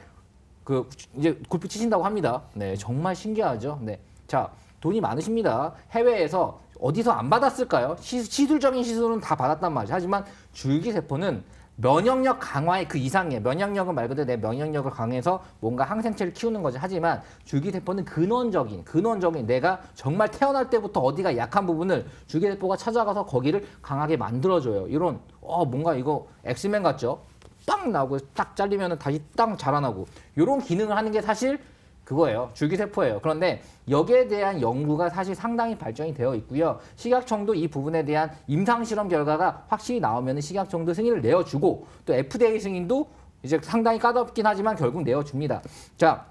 그 이제 골프 치신다고 합니다. 네, 정말 신기하죠. 네, 자 돈이 많으십니다. 해외에서 어디서 안 받았을까요? 시술적인 시술은 다 받았단 말이죠. 하지만 줄기세포는 면역력 강화의 그 이상이에요. 면역력은 말 그대로 내 면역력을 강해서 뭔가 항생체를 키우는 거죠. 하지만 줄기세포는 근원적인 내가 정말 태어날 때부터 어디가 약한 부분을 줄기세포가 찾아가서 거기를 강하게 만들어줘요. 이런 뭔가 이거 엑스맨 같죠? 빵 나오고 딱 잘리면 다시 딱 자라나고 이런 기능을 하는 게 사실 그거예요. 줄기세포예요. 그런데 여기에 대한 연구가 사실 상당히 발전이 되어 있고요. 식약청도 이 부분에 대한 임상실험 결과가 확실히 나오면 식약청도 승인을 내어주고 또 FDA 승인도 이제 상당히 까다롭긴 하지만 결국 내어줍니다. 자,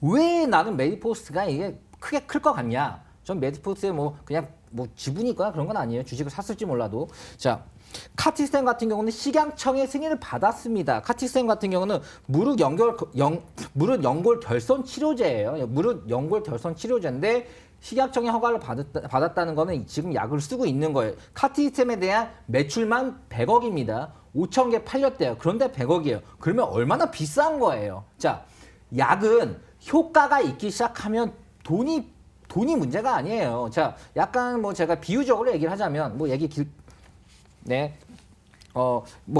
왜 나는 메디포스트가 이게 크게 클 것 같냐? 전 메디포스트에 그냥 지분이 있거나 그런 건 아니에요. 주식을 샀을지 몰라도. 자, 카티스템 같은 경우는 식약청의 승인을 받았습니다. 카티스템 같은 경우는 무릎 연골 결손 치료제예요. 무릎 연골 결손 치료제인데 식약청의 허가를 받았다는 거는 지금 약을 쓰고 있는 거예요. 카티스템에 대한 매출만 100억입니다. 5천 개 팔렸대요. 그런데 100억이에요. 그러면 얼마나 비싼 거예요. 자, 약은 효과가 있기 시작하면 돈이 문제가 아니에요. 자, 약간 제가 비유적으로 얘기를 하자면 네.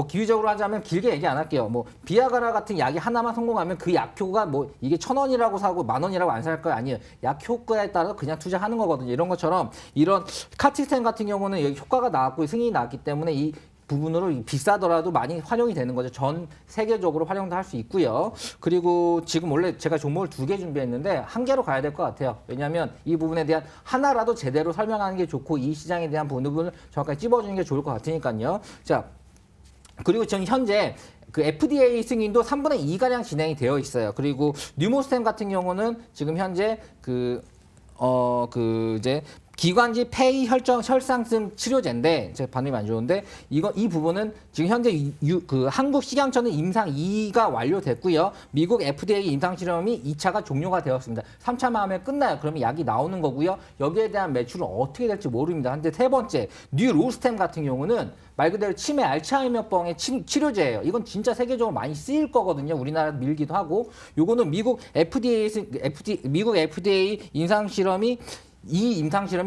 비유적으로 하자면 길게 얘기 안 할게요. 비아그라 같은 약이 하나만 성공하면 그 약 효가 이게 1,000원이라고 사고 10,000원이라고 안 살 거 아니에요. 약 효과에 따라서 그냥 투자하는 거거든요. 이런 것처럼 이런 카티스템 같은 경우는 여기 효과가 나왔고 승인이 나왔기 때문에 이 부분으로 비싸더라도 많이 활용이 되는 거죠. 전 세계적으로 활용도 할 수 있고요. 그리고 지금 원래 제가 종목을 2개 준비했는데 1개로 가야 될 것 같아요. 왜냐하면 이 부분에 대한 하나라도 제대로 설명하는 게 좋고 이 시장에 대한 부분을 정확하게 찝어주는 게 좋을 것 같으니까요. 자, 그리고 지금 현재 그 FDA 승인도 3분의 2가량 진행이 되어 있어요. 그리고 뉴모스템 같은 경우는 지금 현재 이제 기관지 폐혈상증 치료제인데 제가 반응이 안 좋은데 이 부분은 지금 현재 한국 식약청은 임상 2가 완료됐고요. 미국 FDA 임상 실험이 2차가 종료가 되었습니다. 3차만 하면 끝나요. 그러면 약이 나오는 거고요. 여기에 대한 매출은 어떻게 될지 모릅니다. 근데 세 번째 뉴로스템 같은 경우는 말 그대로 치매 알츠하이머병의 치료제예요. 이건 진짜 세계적으로 많이 쓰일 거거든요. 우리나라 밀기도 하고 요거는 미국 FDA 임상 실험이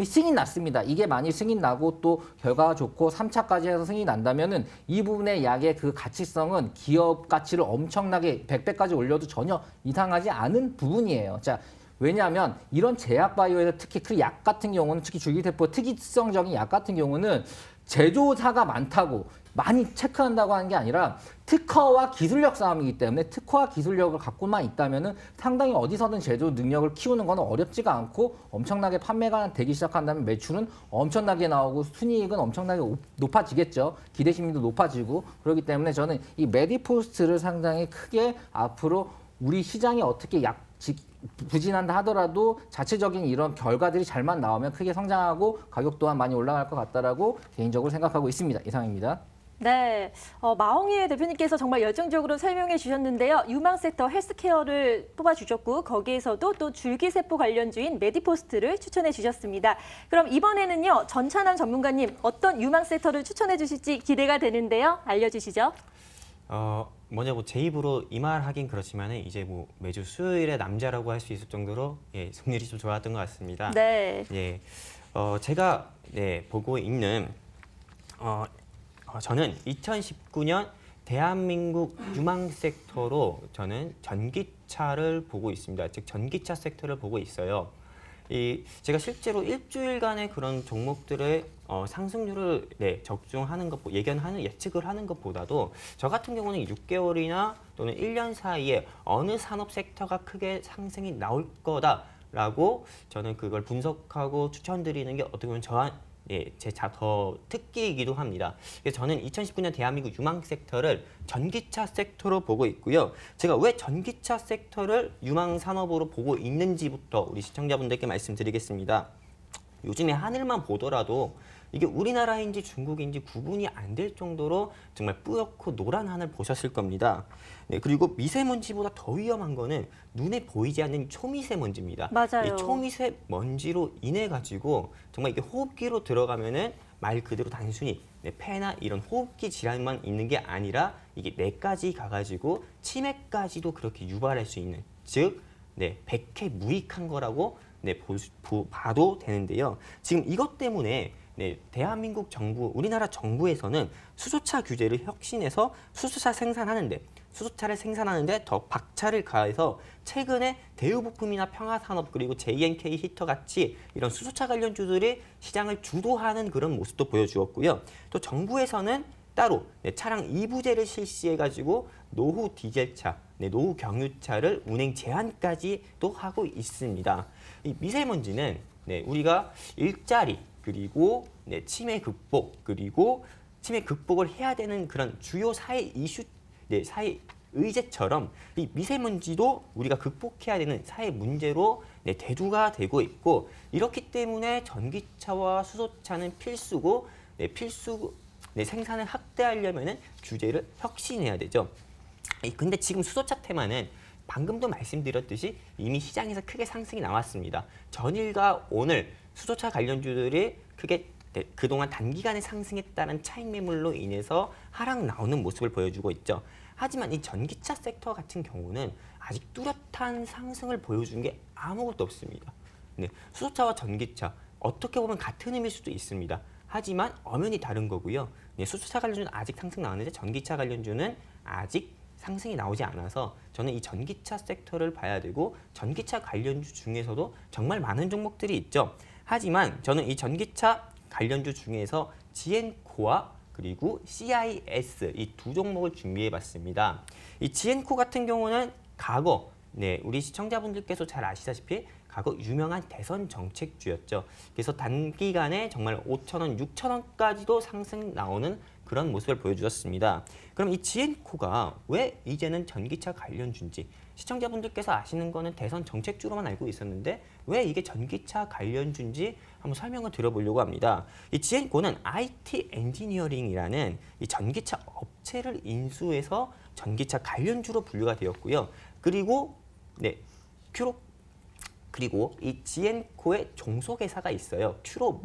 승인 났습니다. 이게 많이 승인 나고 또 결과가 좋고 3차까지 해서 승인이 난다면은 이 부분의 약의 그 가치성은 기업 가치를 엄청나게 100배까지 올려도 전혀 이상하지 않은 부분이에요. 자, 왜냐하면 이런 제약 바이오에서 특히 그 약 같은 경우는 특히 줄기세포 특이성적인 약 같은 경우는 제조사가 많이 체크한다고 하는 게 아니라 특허와 기술력 싸움이기 때문에 특허와 기술력을 갖고만 있다면은 상당히 어디서든 제조 능력을 키우는 건 어렵지가 않고 엄청나게 판매가 되기 시작한다면 매출은 엄청나게 나오고 순이익은 엄청나게 높아지겠죠. 기대 심리도 높아지고 그렇기 때문에 저는 이 메디포스트를 상당히 크게 앞으로 우리 시장이 어떻게 부진한다 하더라도 자체적인 이런 결과들이 잘만 나오면 크게 성장하고 가격 또한 많이 올라갈 것 같다라고 개인적으로 생각하고 있습니다. 이상입니다. 네, 마홍희 대표님께서 정말 열정적으로 설명해 주셨는데요. 유망 섹터 헬스케어를 뽑아주셨고 거기에서도 또 줄기세포 관련주인 메디포스트를 추천해 주셨습니다. 그럼 이번에는요. 전찬환 전문가님 어떤 유망 섹터를 추천해 주실지 기대가 되는데요. 알려주시죠. 먼저 제 입으로 이 말 하긴 그렇지만 이제 매주 수요일에 남자라고 할 수 있을 정도로 승률이 좀 좋았던 것 같습니다. 네. 제가 보고 있는 저는 2019년 대한민국 유망 섹터로 저는 전기차를 보고 있습니다. 즉 전기차 섹터를 보고 있어요. 제가 실제로 일주일간의 그런 종목들의 상승률을 적중하는 예측을 하는 것보다도 저 같은 경우는 6개월이나 또는 1년 사이에 어느 산업 섹터가 크게 상승이 나올 거다라고 저는 그걸 분석하고 추천드리는 게 어떻게 보면 제 더 특기이기도 합니다. 그래서 저는 2019년 대한민국 유망 섹터를 전기차 섹터로 보고 있고요. 제가 왜 전기차 섹터를 유망 산업으로 보고 있는지부터 우리 시청자분들께 말씀드리겠습니다. 요즘에 하늘만 보더라도 이게 우리나라인지 중국인지 구분이 안 될 정도로 정말 뿌옇고 노란 하늘 보셨을 겁니다. 그리고 미세먼지보다 더 위험한 거는 눈에 보이지 않는 초미세먼지입니다. 맞아요. 이 초미세먼지로 인해 가지고 정말 이게 호흡기로 들어가면은 말 그대로 단순히 네, 폐나 이런 호흡기 질환만 있는 게 아니라 이게 뇌까지 가가지고 치매까지도 그렇게 유발할 수 있는, 즉 네, 백해무익한 거라고 네, 봐도 되는데요. 지금 이것 때문에 네, 대한민국 정부, 우리나라 정부에서는 수소차 규제를 혁신해서 수소차 생산하는데, 수소차를 생산하는데 더 박차를 가해서 최근에 대우부품이나 평화산업 그리고 JNK 히터 같이 이런 수소차 관련주들이 시장을 주도하는 그런 모습도 보여주었고요. 또 정부에서는 따로 네, 차량 이부제를 실시해가지고 노후 디젤차, 네, 노후 경유차를 운행 제한까지도 하고 있습니다. 이 미세먼지는 네, 우리가 일자리 그리고 네, 치매 극복 그리고 치매 극복을 해야 되는 그런 주요 사회 이슈, 네, 사회 의제처럼 이 미세먼지도 우리가 극복해야 되는 사회 문제로 네, 대두가 되고 있고, 이렇기 때문에 전기차와 수소차는 필수고 네, 생산을 확대하려면은 규제를 혁신해야 되죠. 근데 지금 수소차 테마는 방금도 말씀드렸듯이 이미 시장에서 크게 상승이 나왔습니다. 전일과 오늘 수소차 관련주들이 크게 네, 그동안 단기간에 상승했다는 차익 매물로 인해서 하락 나오는 모습을 보여주고 있죠. 하지만 이 전기차 섹터 같은 경우는 아직 뚜렷한 상승을 보여준 게 아무것도 없습니다. 네, 수소차와 전기차 어떻게 보면 같은 의미일 수도 있습니다. 하지만 엄연히 다른 거고요. 네, 수소차 관련주는 아직 상승 나왔는데 전기차 관련주는 아직 상승이 나오지 않아서 저는 이 전기차 섹터를 봐야 되고, 전기차 관련주 중에서도 정말 많은 종목들이 있죠. 하지만 저는 이 전기차 관련주 중에서 지엔코와 그리고 CIS 이 두 종목을 준비해 봤습니다. 이 지엔코 같은 경우는 과거 네, 우리 시청자분들께서 잘 아시다시피 과거 유명한 대선 정책주였죠. 그래서 단기간에 정말 5,000원, 6,000원까지도 상승 나오는 그런 모습을 보여주었습니다. 그럼 이 지엔코가 왜 이제는 전기차 관련주인지, 시청자분들께서 아시는 거는 대선 정책주로만 알고 있었는데 왜 이게 전기차 관련주인지 한번 설명을 드려보려고 합니다. 이 지엔코는 IT 엔지니어링이라는 이 전기차 업체를 인수해서 전기차 관련주로 분류가 되었고요. 그리고 네, 그리고 이 지엔코의 종속회사가 있어요. 큐로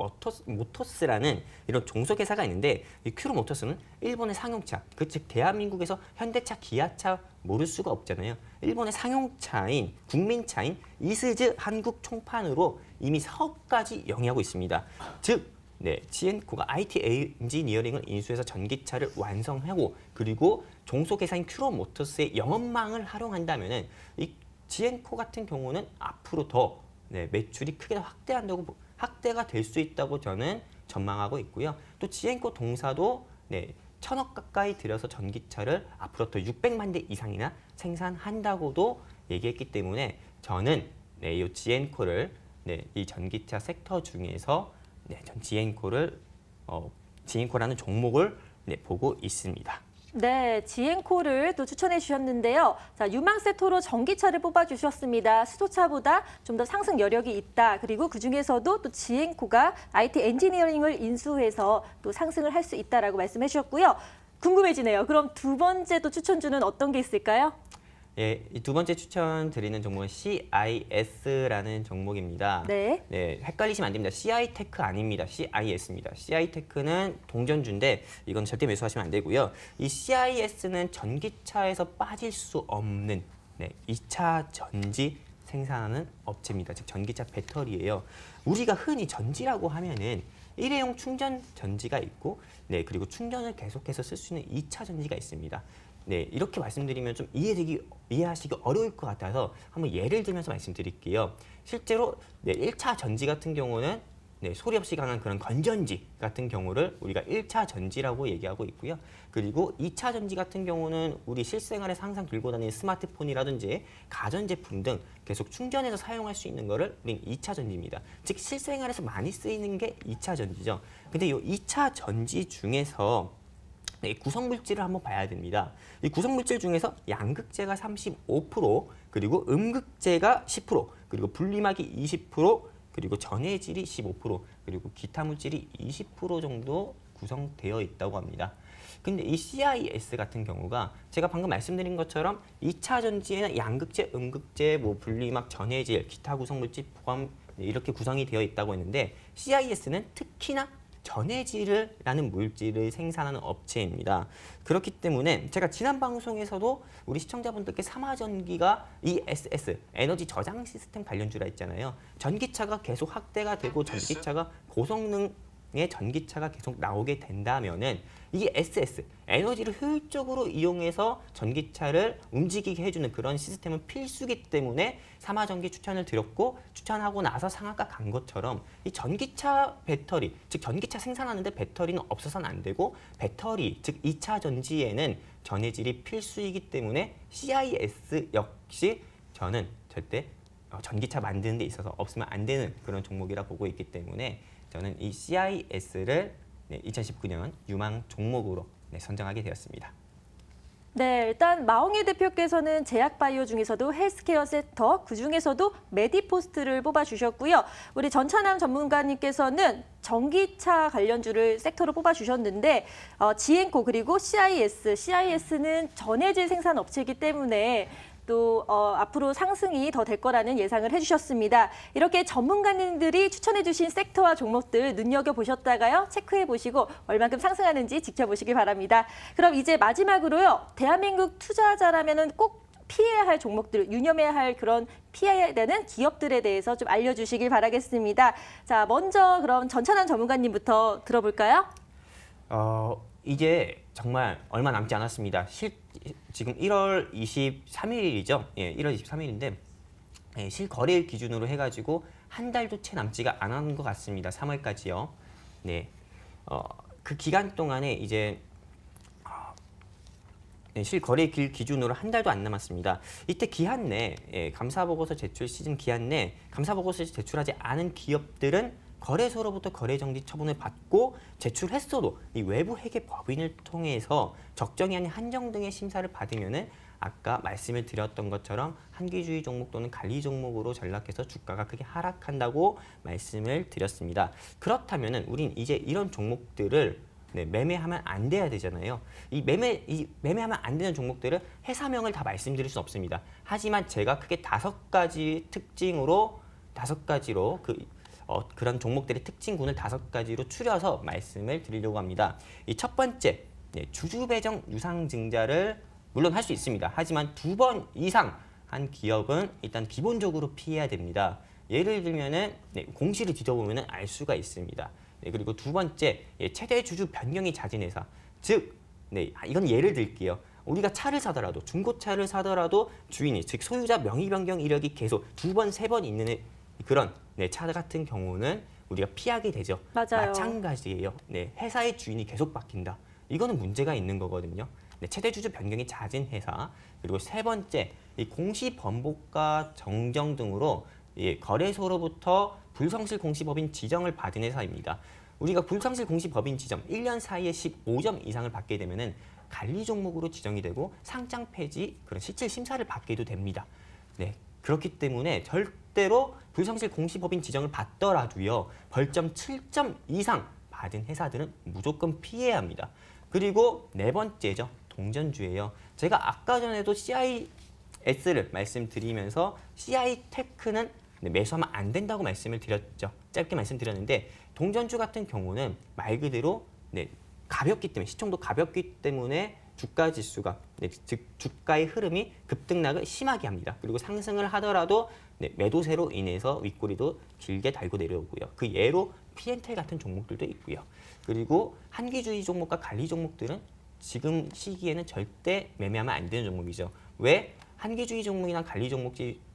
모터스라는 이런 종속회사가 있는데, 이 큐로 모터스는 일본의 상용차, 즉 대한민국에서 현대차, 기아차 모를 수가 없잖아요. 일본의 상용차인 국민차인 이스즈 한국 총판으로 이미 사업까지 영위하고 있습니다. 즉 네, 지엔코가 IT 엔지니어링을 인수해서 전기차를 완성하고, 그리고 종속회사인 큐로 모터스의 영업망을 활용한다면은 이 지엔코 같은 경우는 앞으로 더 네, 매출이 크게 확대가 될 수 있다고 저는 전망하고 있고요. 또 지엔코 동사도 네, 1,000억 가까이 들여서 전기차를 앞으로 더 600만 대 이상이나 생산한다고도 얘기했기 때문에 저는 네, 이 지엔코를 네, 이 전기차 섹터 중에서 네, 전 지엔코라는 종목을 네, 보고 있습니다. 네, 지엔코를 또 추천해 주셨는데요. 자, 유망세토로 전기차를 뽑아주셨습니다. 수소차보다 좀 더 상승 여력이 있다. 그리고 그중에서도 또 지엔코가 IT 엔지니어링을 인수해서 또 상승을 할 수 있다라고 말씀해 주셨고요. 궁금해지네요. 그럼 두 번째 또 추천주는 어떤 게 있을까요? 예, 이 두 번째 추천드리는 종목은 CIS라는 종목입니다. 네. 네, 헷갈리시면 안 됩니다. CI테크 아닙니다. CIS입니다. CI테크는 동전주인데 이건 절대 매수하시면 안 되고요. 이 CIS는 전기차에서 빠질 수 없는 네, 2차 전지 생산하는 업체입니다. 즉 전기차 배터리예요. 우리가 흔히 전지라고 하면은 일회용 충전 전지가 있고, 네, 그리고 충전을 계속해서 쓸 수 있는 2차 전지가 있습니다. 네, 이렇게 말씀드리면 좀 이해하시기 어려울 것 같아서 한번 예를 들면서 말씀드릴게요. 실제로 네, 1차 전지 같은 경우는 네, 소리 없이 강한 그런 건전지 같은 경우를 우리가 1차 전지라고 얘기하고 있고요. 그리고 2차 전지 같은 경우는 우리 실생활에서 항상 들고 다니는 스마트폰이라든지 가전제품 등 계속 충전해서 사용할 수 있는 거를 우린 2차 전지입니다. 즉 실생활에서 많이 쓰이는 게 2차 전지죠. 근데 이 2차 전지 중에서 네, 구성물질을 한번 봐야 됩니다. 이 구성물질 중에서 양극재가 35%, 그리고 음극재가 10%, 그리고 분리막이 20%, 그리고 전해질이 15%, 그리고 기타 물질이 20% 정도 구성되어 있다고 합니다. 근데 이 CIS 같은 경우가 제가 방금 말씀드린 것처럼 2차 전지에는 양극재, 음극재, 뭐 분리막, 전해질, 기타 구성물질 포함 이렇게 구성이 되어 있다고 했는데 CIS는 특히나 전해질이라는 물질을 생산하는 업체입니다. 그렇기 때문에 제가 지난 방송에서도 우리 시청자분들께 삼화전기가 ESS, 에너지 저장 시스템 관련주라 했잖아요. 전기차가 계속 확대가 되고 전기차가 고성능의 전기차가 계속 나오게 된다면은 이 SS, 에너지를 효율적으로 이용해서 전기차를 움직이게 해주는 그런 시스템은 필수기 때문에 삼화전기 추천을 드렸고, 추천하고 나서 상한가 간 것처럼 이 전기차 배터리, 즉 전기차 생산하는데 배터리는 없어서는 안 되고, 배터리, 즉 2차 전지에는 전해질이 필수이기 때문에 CIS 역시 저는 절대 전기차 만드는 데 있어서 없으면 안 되는 그런 종목이라 보고 있기 때문에 저는 이 CIS를 2019년 유망 종목으로 선정하게 되었습니다. 네, 일단 마홍희 대표께서는 제약바이오 중에서도 헬스케어 섹터, 그중에서도 메디포스트를 뽑아주셨고요. 우리 전찬남 전문가님께서는 전기차 관련주를 섹터로 뽑아주셨는데 지엔코 그리고 CIS는 전해질 생산 업체이기 때문에 또 앞으로 상승이 더 될 거라는 예상을 해주셨습니다. 이렇게 전문가님들이 추천해주신 섹터와 종목들 눈여겨보셨다가요. 체크해보시고 얼만큼 상승하는지 지켜보시기 바랍니다. 그럼 이제 마지막으로요. 대한민국 투자자라면 꼭 피해야 할 종목들, 유념해야 할 그런 피해야 되는 기업들에 대해서 좀 알려주시길 바라겠습니다. 자, 먼저 그럼 전찬환 전문가님부터 들어볼까요? 이제 정말 얼마 남지 않았습니다. 지금 1월 23일이죠. 예, 1월 23일인데 실거래일 기준으로 해가지고 한 달도 채 남지가 않은 것 같습니다. 3월까지요. 네, 그 기간 동안에 이제 실거래일 기준으로 한 달도 안 남았습니다. 이때 기한 내 감사보고서 제출 시즌 기한 내 감사보고서를 제출하지 않은 기업들은 거래소로부터 거래정지 처분을 받고 제출했어도 이 외부 회계 법인을 통해서 적정이 아닌 한정 등의 심사를 받으면은 아까 말씀을 드렸던 것처럼 한기주의 종목 또는 관리 종목으로 전락해서 주가가 크게 하락한다고 말씀을 드렸습니다. 그렇다면은 우린 이제 이런 종목들을 매매하면 안 돼야 되잖아요. 이 매매하면 안 되는 종목들은 회사명을 다 말씀드릴 수 없습니다. 하지만 제가 크게 5가지로 그런 종목들의 특징군을 5가지로 추려서 말씀을 드리려고 합니다. 이 첫 번째, 주주 배정 유상증자를 물론 할 수 있습니다. 하지만 2번 이상 한 기업은 일단 기본적으로 피해야 됩니다. 예를 들면은 공시를 뒤져보면 알 수가 있습니다. 그리고 두 번째, 최대 주주 변경이 잦은 회사. 즉, 이건 예를 들게요. 우리가 차를 사더라도, 중고차를 사더라도 주인이, 즉 소유자 명의 변경 이력이 계속 2번, 3번 있는 그런 차 같은 경우는 우리가 피하게 되죠. 맞아요. 마찬가지예요. 회사의 주인이 계속 바뀐다. 이거는 문제가 있는 거거든요. 최대 주주 변경이 잦은 회사. 그리고 세 번째, 이 공시 번복과 정정 등으로 거래소로부터 불성실 공시법인 지정을 받은 회사입니다. 우리가 불성실 공시법인 지정 1년 사이에 15점 이상을 받게 되면은 관리 종목으로 지정이 되고 상장 폐지 그런 실질 심사를 받게도 됩니다. 그렇기 때문에 절대로 불성실 공시법인 지정을 받더라도요. 벌점 7점 이상 받은 회사들은 무조건 피해야 합니다. 그리고 네 번째죠. 동전주예요. 제가 아까 전에도 CIS를 말씀드리면서 CI테크는 매수하면 안 된다고 말씀을 드렸죠. 짧게 말씀드렸는데 동전주 같은 경우는 말 그대로 가볍기 때문에 시총도 가볍기 때문에 주가 지수가 즉 주가의 흐름이 급등락을 심하게 합니다. 그리고 상승을 하더라도 매도세로 인해서 윗꼬리도 길게 달고 내려오고요. 그 예로 P&L 같은 종목들도 있고요. 그리고 한기주의 종목과 관리 종목들은 지금 시기에는 절대 매매하면 안 되는 종목이죠. 왜? 한기주의 종목이나 관리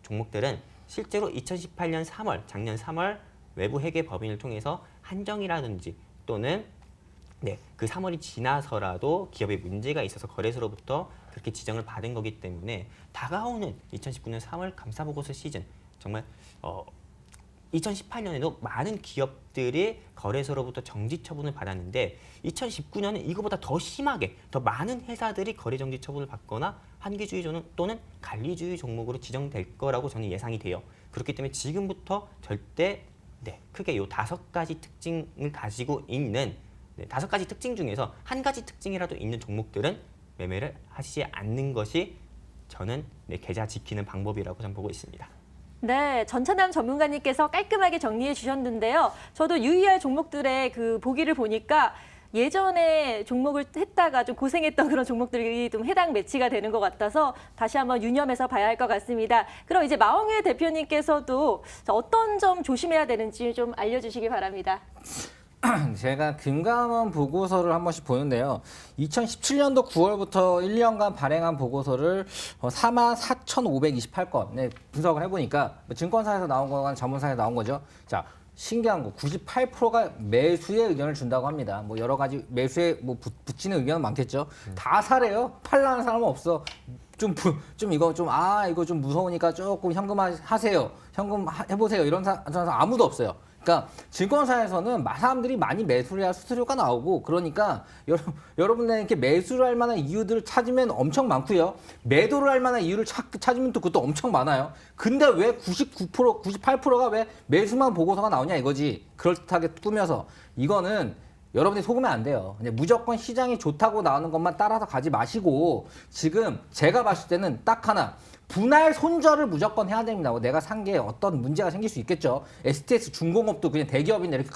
종목들은 실제로 2018년 3월, 작년 3월 외부 회계 법인을 통해서 한정이라든지 또는 그 3월이 지나서라도 기업에 문제가 있어서 거래소로부터 그렇게 지정을 받은 거기 때문에 다가오는 2019년 3월 감사보고서 시즌 정말 2018년에도 많은 기업들이 거래소로부터 정지 처분을 받았는데 2019년은 이거보다 더 심하게 더 많은 회사들이 거래 정지 처분을 받거나 한기주의 또는 관리주의 종목으로 지정될 거라고 저는 예상이 돼요. 그렇기 때문에 지금부터 절대 크게 요 5가지 특징을 가지고 있는 5가지 특징 중에서 한 가지 특징이라도 있는 종목들은 매매를 하시지 않는 것이 저는 계좌 지키는 방법이라고 저는 보고 있습니다. 네, 전차남 전문가님께서 깔끔하게 정리해 주셨는데요. 저도 유의할 종목들의 그 보기를 보니까 예전에 종목을 했다가 좀 고생했던 그런 종목들이 좀 해당 매치가 되는 것 같아서 다시 한번 유념해서 봐야 할 것 같습니다. 그럼 이제 마홍일 대표님께서도 어떤 점 조심해야 되는지 좀 알려주시기 바랍니다. 제가 금감원 보고서를 한 번씩 보는데요. 2017년도 9월부터 1년간 발행한 보고서를 44,528건 분석을 해보니까 증권사에서 나온 거건 자문사에서 나온 거죠. 자, 신기한 거 98%가 매수의 의견을 준다고 합니다. 뭐 여러 가지 매수에 뭐 붙이는 의견은 많겠죠. 다 사래요. 팔라는 사람은 없어. 이거 좀 무서우니까 조금 현금하세요. 현금 해보세요. 이런 사람 아무도 없어요. 그러니까 증권사에서는 사람들이 많이 매수를 해야 수수료가 나오고 그러니까 여러분들에게 매수를 할 만한 이유들을 찾으면 엄청 많고요. 매도를 할 만한 이유를 찾으면 또 그것도 엄청 많아요. 근데 왜 99%, 98%가 왜 매수만 보고서가 나오냐 이거지. 그럴듯하게 꾸며서. 이거는 여러분이 속으면 안 돼요. 그냥 무조건 시장이 좋다고 나오는 것만 따라서 가지 마시고 지금 제가 봤을 때는 딱 하나. 분할 손절을 무조건 해야 됩니다. 내가 산 게 어떤 문제가 생길 수 있겠죠. STS 중공업도 그냥 대기업인데 이렇게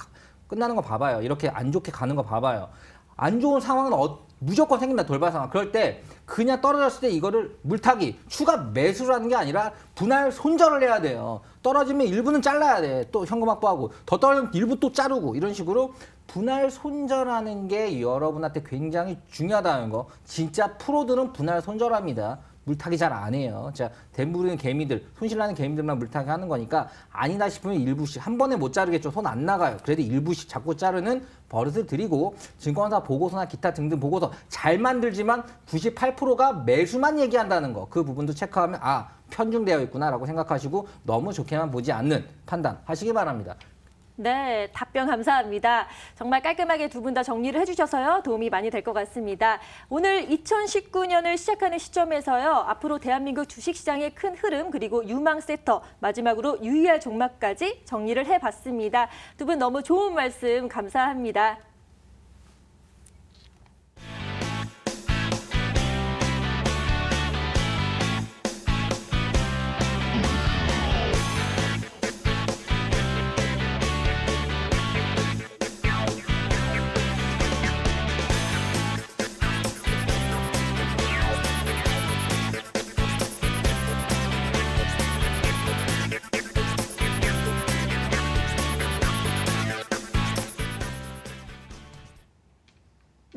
끝나는 거 봐봐요. 이렇게 안 좋게 가는 거 봐봐요. 안 좋은 상황은 무조건 생깁니다. 돌발 상황. 그럴 때 그냥 떨어졌을 때 이거를 물타기, 추가 매수를 하는 게 아니라 분할 손절을 해야 돼요. 떨어지면 일부는 잘라야 돼. 또 현금 확보하고. 더 떨어지면 일부 또 자르고. 이런 식으로 분할 손절하는 게 여러분한테 굉장히 중요하다는 거. 진짜 프로들은 분할 손절합니다. 물타기 잘 안 해요. 자, 대부분의 개미들, 손실나는 개미들만 물타기 하는 거니까 아니다 싶으면 일부씩, 한 번에 못 자르겠죠. 손 안 나가요. 그래도 일부씩 자꾸 자르는 버릇을 들이고 증권사 보고서나 기타 등등 보고서 잘 만들지만 98%가 매수만 얘기한다는 거. 그 부분도 체크하면 편중되어 있구나라고 생각하시고 너무 좋게만 보지 않는 판단 하시기 바랍니다. 네, 답변 감사합니다. 정말 깔끔하게 두 분 다 정리를 해주셔서요. 도움이 많이 될 것 같습니다. 오늘 2019년을 시작하는 시점에서요. 앞으로 대한민국 주식시장의 큰 흐름 그리고 유망 섹터 마지막으로 유의할 종목까지 정리를 해봤습니다. 두 분 너무 좋은 말씀 감사합니다.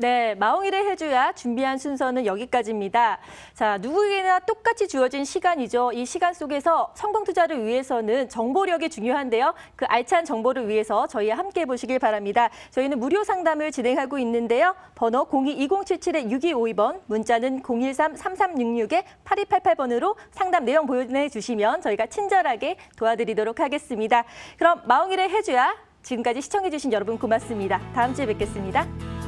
네, 마홍일의 해줘야 준비한 순서는 여기까지입니다. 자, 누구에게나 똑같이 주어진 시간이죠. 이 시간 속에서 성공 투자를 위해서는 정보력이 중요한데요. 그 알찬 정보를 위해서 저희와 함께 해보시길 바랍니다. 저희는 무료 상담을 진행하고 있는데요. 번호 02-2077-6252번, 문자는 013-3366-8288번으로 상담 내용 보내주시면 저희가 친절하게 도와드리도록 하겠습니다. 그럼 마홍일의 해줘야 지금까지 시청해주신 여러분 고맙습니다. 다음 주에 뵙겠습니다.